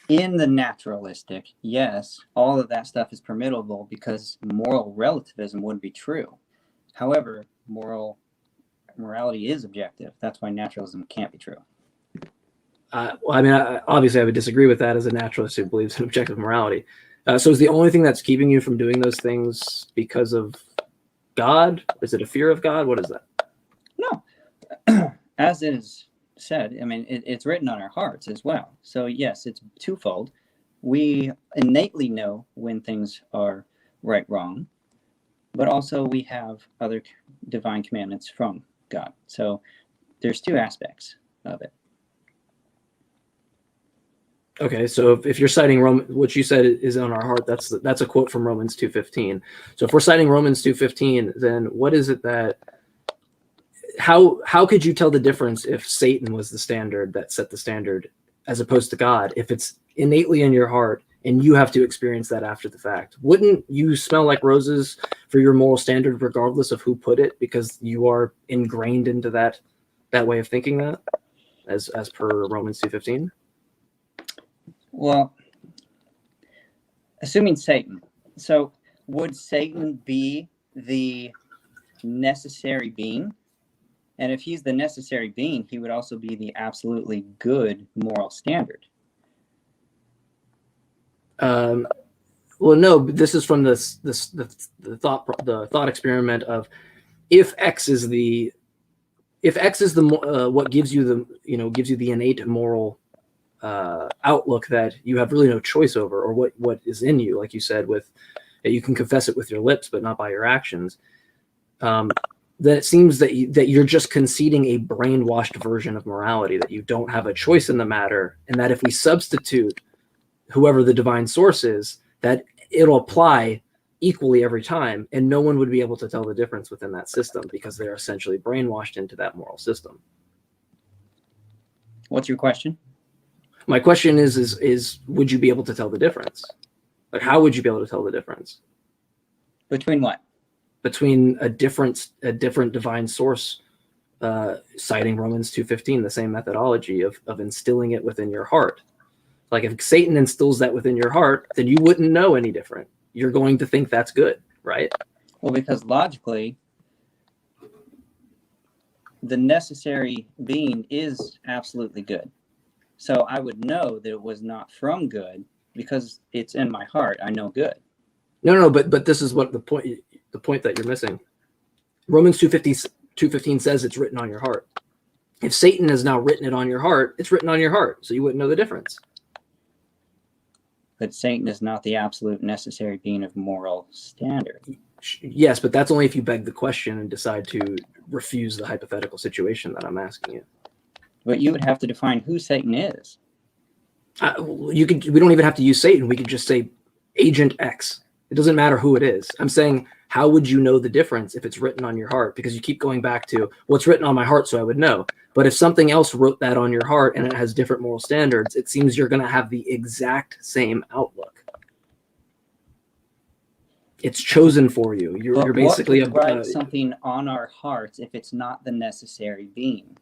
In the naturalistic, yes, all of that stuff is permissible because moral relativism would be true. However, morality is objective. That's why naturalism can't be true. Well, I mean, obviously, I would disagree with that as a naturalist who believes in objective morality. So is the only thing that's keeping you from doing those things because of God? Is it a fear of God? What is that? No. As is said, I mean, it's written on our hearts as well. So yes, it's twofold. We innately know when things are right, wrong, but also we have other divine commandments from God. So there's two aspects of it. Okay, so if you're citing what you said is on our heart, that's a quote from Romans 2:15. So if we're citing Romans 2:15, then what is it that how could you tell the difference if Satan was the standard that set the standard as opposed to God, if it's innately in your heart and you have to experience that after the fact? Wouldn't you smell like roses for your moral standard regardless of who put it, because you are ingrained into that way of thinking, that as per Romans 2:15? Well, assuming Satan. So would Satan be the necessary being? And if he's the necessary being, he would also be the absolutely good moral standard. Well, no, this is from the thought experiment of if X is the what gives you the innate moral outlook that you have really no choice over, or what is in you, like you said, with that you can confess it with your lips but not by your actions. Then it seems that you're just conceding a brainwashed version of morality, that you don't have a choice in the matter, and that if we substitute whoever the divine source is, that it'll apply equally every time, and no one would be able to tell the difference within that system because they're essentially brainwashed into that moral system. What's your question? My question is would you be able to tell the difference? Like, how would you be able to tell the difference Between what? between a different divine source citing Romans 2:15, the same methodology of instilling it within your heart? Like, if Satan instills that within your heart, then you wouldn't know any different. You're going to think that's good, right? Well, because logically, the necessary being is absolutely good. So I would know that it was not from good because it's in my heart. I know good. No, but this is what the point that you're missing. Romans 2:15 says it's written on your heart. If Satan has now written it on your heart, it's written on your heart, so you wouldn't know the difference. But Satan is not the absolute necessary being of moral standard. Yes, but that's only if you beg the question and decide to refuse the hypothetical situation that I'm asking you. But you would have to define who Satan is. We don't even have to use Satan. We could just say Agent X. It doesn't matter who it is. I'm saying, how would you know the difference if it's written on your heart? Because you keep going back to what's written on my heart, so I would know. But if something else wrote that on your heart and it has different moral standards, it seems you're going to have the exact same outlook. It's chosen for you. You're basically what would write something on our hearts if it's not the necessary being?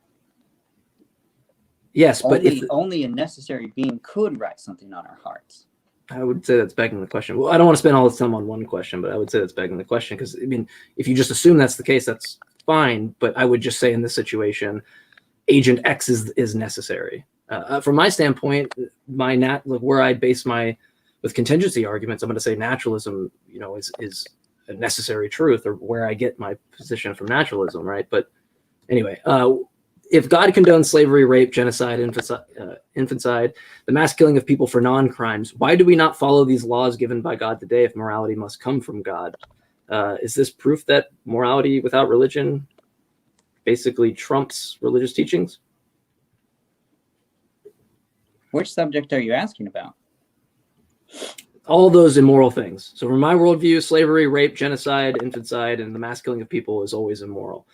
Yes, but only a necessary being could write something on our hearts. I would say that's begging the question. Well, I don't want to spend all this time on one question, but I would say that's begging the question because, I mean, if you just assume that's the case, that's fine. But I would just say in this situation, Agent X is necessary. From my standpoint, where I base with contingency arguments, I'm going to say naturalism, is a necessary truth, or where I get my position from naturalism, right? But anyway, if God condones slavery, rape, genocide, infanticide, the mass killing of people for non-crimes, why do we not follow these laws given by God today if morality must come from God? Is this proof that morality without religion basically trumps religious teachings? Which subject are you asking about? All those immoral things. So from my worldview, slavery, rape, genocide, infanticide, and the mass killing of people is always immoral.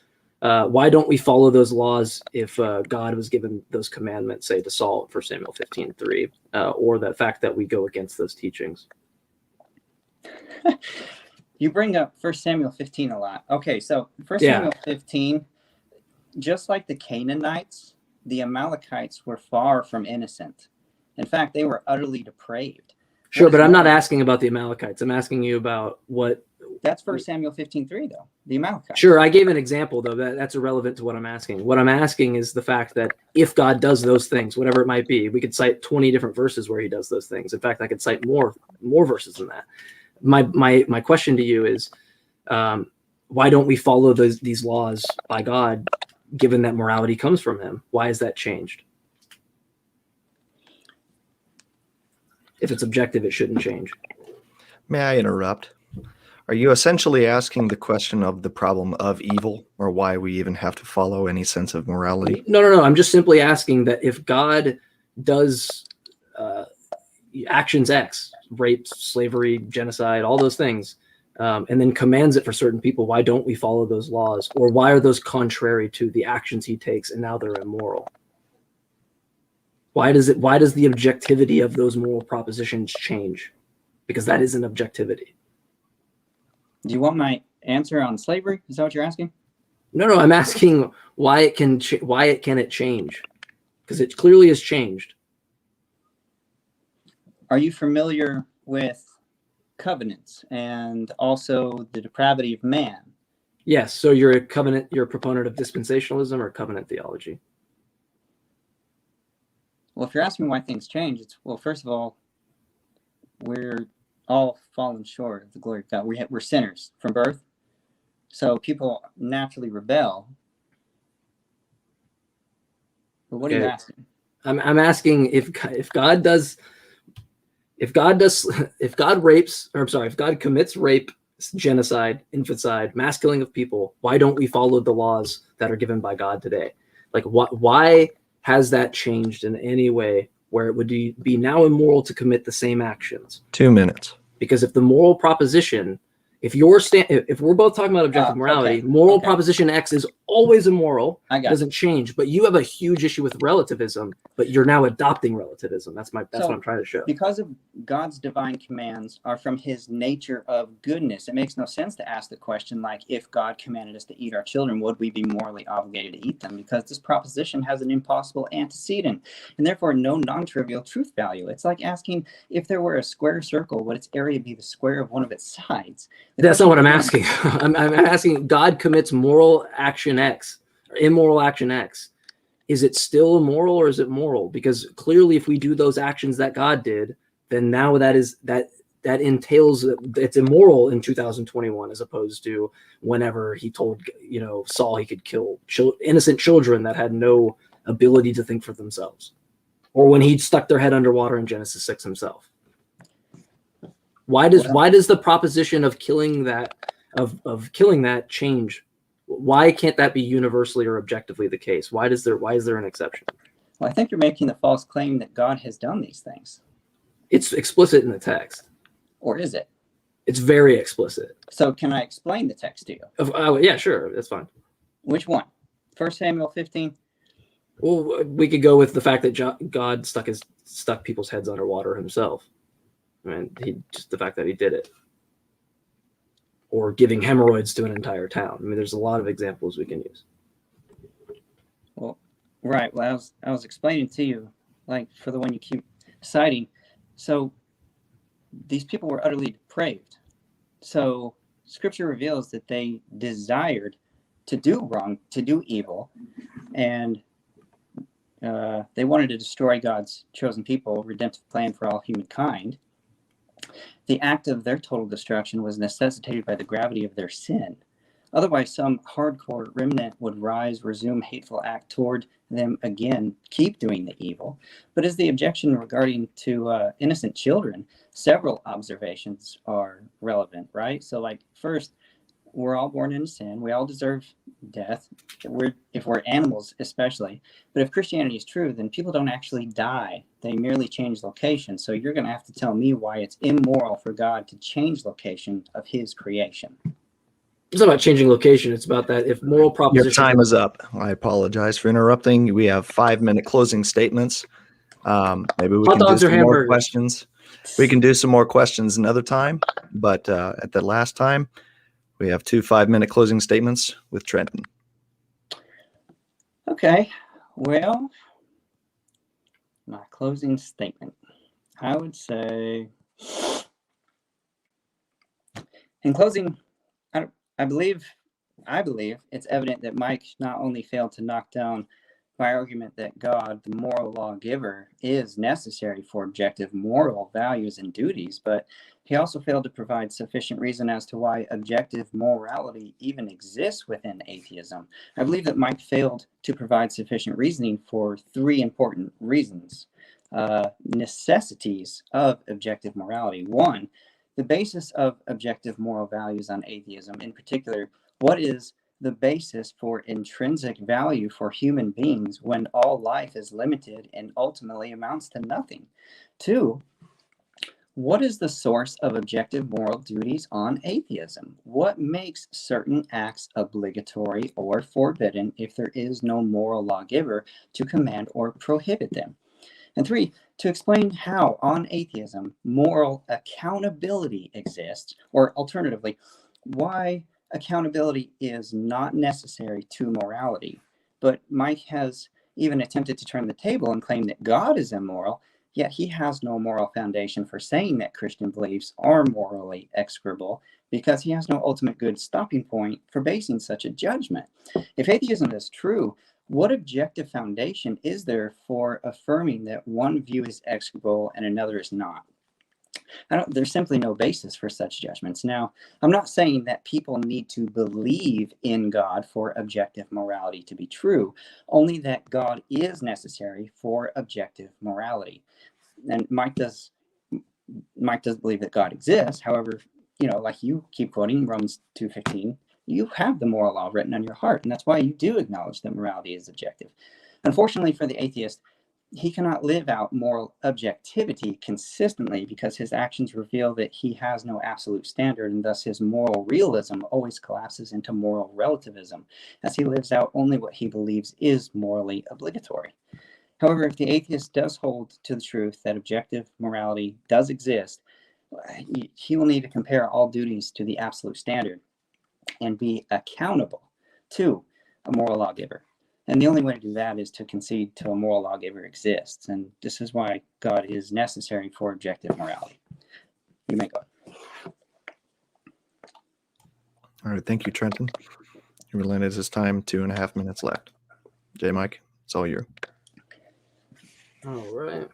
Why don't we follow those laws if God was given those commandments, say to Saul, 1 Samuel 15:3, or the fact that we go against those teachings? You bring up 1 Samuel 15 a lot. Okay, so 1 Samuel 15, just like the Canaanites, the Amalekites were far from innocent. In fact, they were utterly depraved. Sure, but I'm not asking about the Amalekites. I'm asking you about what... That's 1 Samuel 15:3, though. The Amalekites. Sure, I gave an example, though. That's irrelevant to what I'm asking. What I'm asking is the fact that if God does those things, whatever it might be, we could cite 20 different verses where he does those things. In fact, I could cite more verses than that. My question to you is, why don't we follow these laws by God, given that morality comes from him? Why is that changed? If it's objective, it shouldn't change. May I interrupt? Are you essentially asking the question of the problem of evil, or why we even have to follow any sense of morality? No. I'm just simply asking that if God does actions X, rape, slavery, genocide, all those things, and then commands it for certain people, why don't we follow those laws? Or why are those contrary to the actions he takes and now they're immoral? Why does the objectivity of those moral propositions change? Because that isn't objectivity. Do you want my answer on slavery? Is that what you're asking? No. I'm asking why it can change? Because it clearly has changed. Are you familiar with covenants and also the depravity of man? Yes. So you're a proponent of dispensationalism or covenant theology? Well, if you're asking why things change, first of all, we're all fallen short of the glory of God. We're sinners from birth. So people naturally rebel. But what are you asking? I'm asking if God commits rape, genocide, infanticide, mass killing of people, why don't we follow the laws that are given by God today? Like, why has that changed in any way where it would be now immoral to commit the same actions? 2 minutes. Because if the moral proposition, if we're both talking about objective morality, moral proposition X is always immoral. It doesn't change. But you have a huge issue with relativism, but you're now adopting relativism. That's what I'm trying to show. Because of God's divine commands are from his nature of goodness, it makes no sense to ask the question like, if God commanded us to eat our children, would we be morally obligated to eat them? Because this proposition has an impossible antecedent and therefore no non-trivial truth value. It's like asking if there were a square circle, would its area be the square of one of its sides? That's not what I'm asking. I'm asking, God commits moral action X or immoral action X. Is it still immoral or is it moral? Because clearly if we do those actions that God did, then now that entails it's immoral in 2021 as opposed to whenever he told Saul he could kill innocent children that had no ability to think for themselves, or when he stuck their head underwater in Genesis 6 himself. Why does the proposition of killing that change? Why can't that be universally or objectively the case? Why is there an exception? Well, I think you're making the false claim that God has done these things. It's explicit in the text. Or is it? It's very explicit. So can I explain the text to you? Yeah, sure. That's fine. Which one? 1 Samuel 15? Well, we could go with the fact that God stuck people's heads underwater himself. I mean, just the fact that he did it. Or giving hemorrhoids to an entire town. I mean, there's a lot of examples we can use. Well, Right. Well, I was explaining to you, like for the one you keep citing. So these people were utterly depraved. So Scripture reveals that they desired to do wrong, to do evil, and they wanted to destroy God's chosen people, redemptive plan for all humankind. The act of their total destruction was necessitated by the gravity of their sin. Otherwise, some hardcore remnant would rise, resume hateful act toward them again, keep doing the evil. But as the objection regarding to innocent children, several observations are relevant, right? So, like, first, we're all born into sin. We all deserve death. If we're animals, especially. But if Christianity is true, then people don't actually die. They merely change location. So you're going to have to tell me why it's immoral for God to change location of his creation. It's not about changing location. It's about that if moral Your propositions. time is up. I apologize for interrupting. We have 5-minute closing statements. Maybe we Hot can do dogs or some more hamburgers? questions. We can do some more questions another time. But at the last time, we have 2 5-minute closing statements with Trenton. Okay. Well, my closing statement. I would say, in closing, I believe it's evident that Mike not only failed to knock down my argument that God, the moral lawgiver, is necessary for objective moral values and duties, but he also failed to provide sufficient reason as to why objective morality even exists within atheism. I believe that Mike failed to provide sufficient reasoning for 3 important reasons. Necessities of objective morality. 1, the basis of objective moral values on atheism, in particular, what is the basis for intrinsic value for human beings when all life is limited and ultimately amounts to nothing? 2, what is the source of objective moral duties on atheism? What makes certain acts obligatory or forbidden if there is no moral lawgiver to command or prohibit them? And 3, to explain how on atheism moral accountability exists, or alternatively, why accountability is not necessary to morality. But Mike has even attempted to turn the table and claim that God is immoral, yet he has no moral foundation for saying that Christian beliefs are morally execrable because he has no ultimate good stopping point for basing such a judgment. If atheism is true, what objective foundation is there for affirming that one view is execrable and another is not? There's simply no basis for such judgments. Now, I'm not saying that people need to believe in God for objective morality to be true, only that God is necessary for objective morality. And Mike doesn't believe that God exists. However, like you keep quoting Romans 2:15, you have the moral law written on your heart, and that's why you do acknowledge that morality is objective. Unfortunately for the atheist, he cannot live out moral objectivity consistently because his actions reveal that he has no absolute standard, and thus his moral realism always collapses into moral relativism, as he lives out only what he believes is morally obligatory. However, if the atheist does hold to the truth that objective morality does exist, he will need to compare all duties to the absolute standard and be accountable to a moral lawgiver. And the only way to do that is to concede to a moral lawgiver exists. And this is why God is necessary for objective morality. You may go. All right. Thank you, Trenton. You relented his time, 2.5 minutes left. J. Mike, it's all you. All right.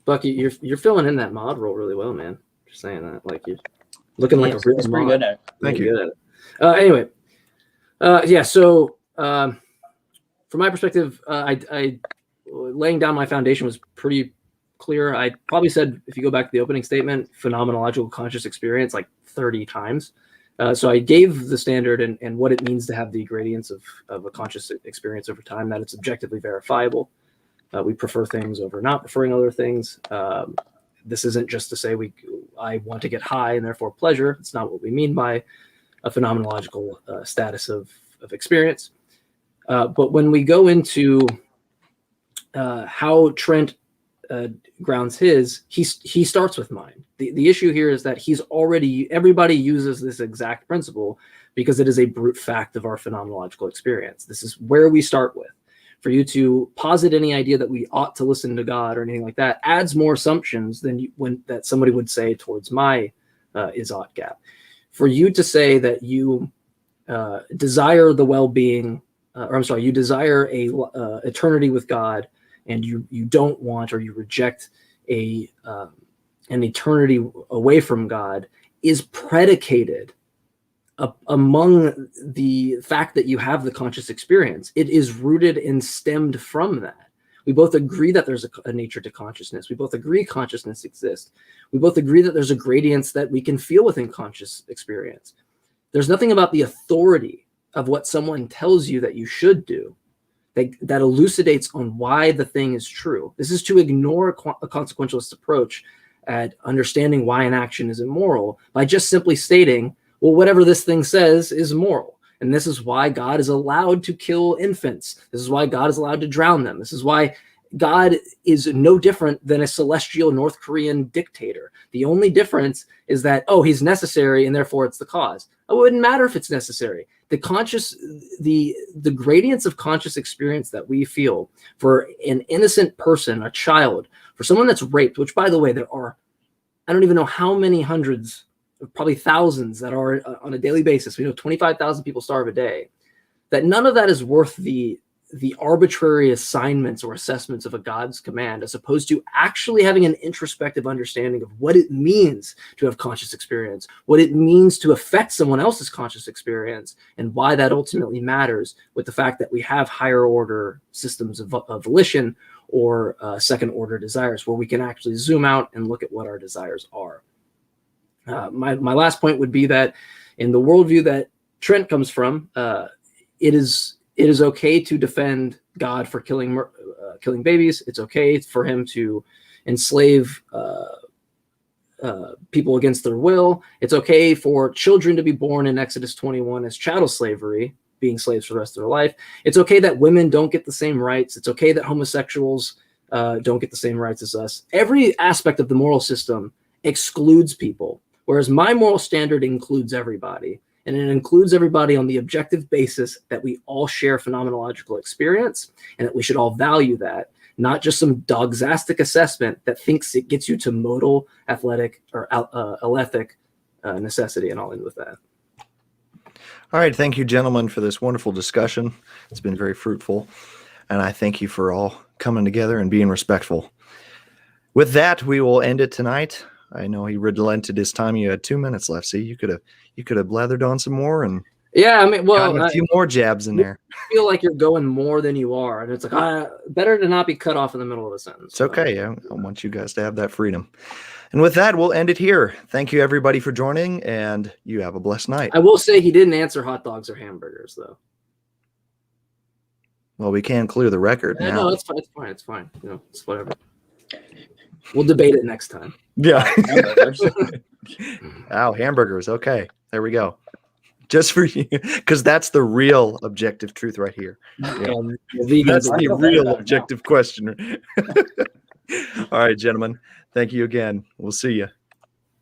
Bucky, you're filling in that mod role really well, man. Just saying that. Like, you're looking like a real pretty mod. good at it. Thank you. Good at it. Anyway. So from my perspective, I laying down my foundation was pretty clear. I probably said, if you go back to the opening statement, phenomenological conscious experience like 30 times. So I gave the standard and what it means to have the gradients of a conscious experience over time, that it's objectively verifiable. We prefer things over not preferring other things. This isn't just to say I want to get high and therefore pleasure. It's not what we mean by a phenomenological status of experience. But when we go into how Trent grounds his, he starts with mind. The issue here is that everybody uses this exact principle because it is a brute fact of our phenomenological experience. This is where we start with. For you to posit any idea that we ought to listen to God or anything like that adds more assumptions than that somebody would say towards my is-ought gap. For you to say that you desire the well-being, or I'm sorry, you desire a eternity with God, and you don't want, or you reject an eternity away from God, is predicated among the fact that you have the conscious experience. It is rooted and stemmed from that. We both agree that there's a nature to consciousness. We both agree consciousness exists. We both agree that there's a gradients that we can feel within conscious experience. There's nothing about the authority of what someone tells you that you should do that elucidates on why the thing is true. This is to ignore a consequentialist approach at understanding why an action is immoral by just simply stating, well, whatever this thing says is moral. And this is why God is allowed to kill infants. This is why God is allowed to drown them. This is why God is no different than a celestial North Korean dictator. The only difference is that, oh, he's necessary and therefore it's the cause. It wouldn't matter if it's necessary. The gradients of conscious experience that we feel for an innocent person, a child, for someone that's raped, which, by the way, there are, I don't even know how many hundreds, probably thousands that are on a daily basis. We know 25,000 people starve a day. That none of that is worth the arbitrary assignments or assessments of a God's command, as opposed to actually having an introspective understanding of what it means to have conscious experience, what it means to affect someone else's conscious experience, and why that ultimately matters with the fact that we have higher order systems of volition or second order desires, where we can actually zoom out and look at what our desires are. My last point would be that in the worldview that Trent comes from, it is okay to defend God for killing babies. It's okay for him to enslave people against their will. It's okay for children to be born in Exodus 21 as chattel slavery, being slaves for the rest of their life. It's okay that women don't get the same rights. It's okay that homosexuals don't get the same rights as us. Every aspect of the moral system excludes people, whereas my moral standard includes everybody. And it includes everybody on the objective basis that we all share phenomenological experience and that we should all value that, not just some dogmastic assessment that thinks it gets you to modal, athletic, or alethic necessity. And I'll end with that. All right. Thank you, gentlemen, for this wonderful discussion. It's been very fruitful. And I thank you for all coming together and being respectful. With that, we will end it tonight. I know he relented his time. You had 2 minutes left. See, you could have blathered on some more and yeah, I mean, well, gotten a few more jabs in there. I feel like you're going more than you are, and it's like better to not be cut off in the middle of a sentence. It's okay. I want you guys to have that freedom. And with that, we'll end it here. Thank you, everybody, for joining, and you have a blessed night. I will say he didn't answer hot dogs or hamburgers, though. Well, we can clear the record now. No, it's fine. It's fine. It's fine. You know, it's whatever. We'll debate it next time. Yeah. Ow, hamburgers. Okay, there we go. Just for you, because that's the real objective truth right here. Yeah. That's the real objective question. All right, gentlemen. Thank you again. We'll see you.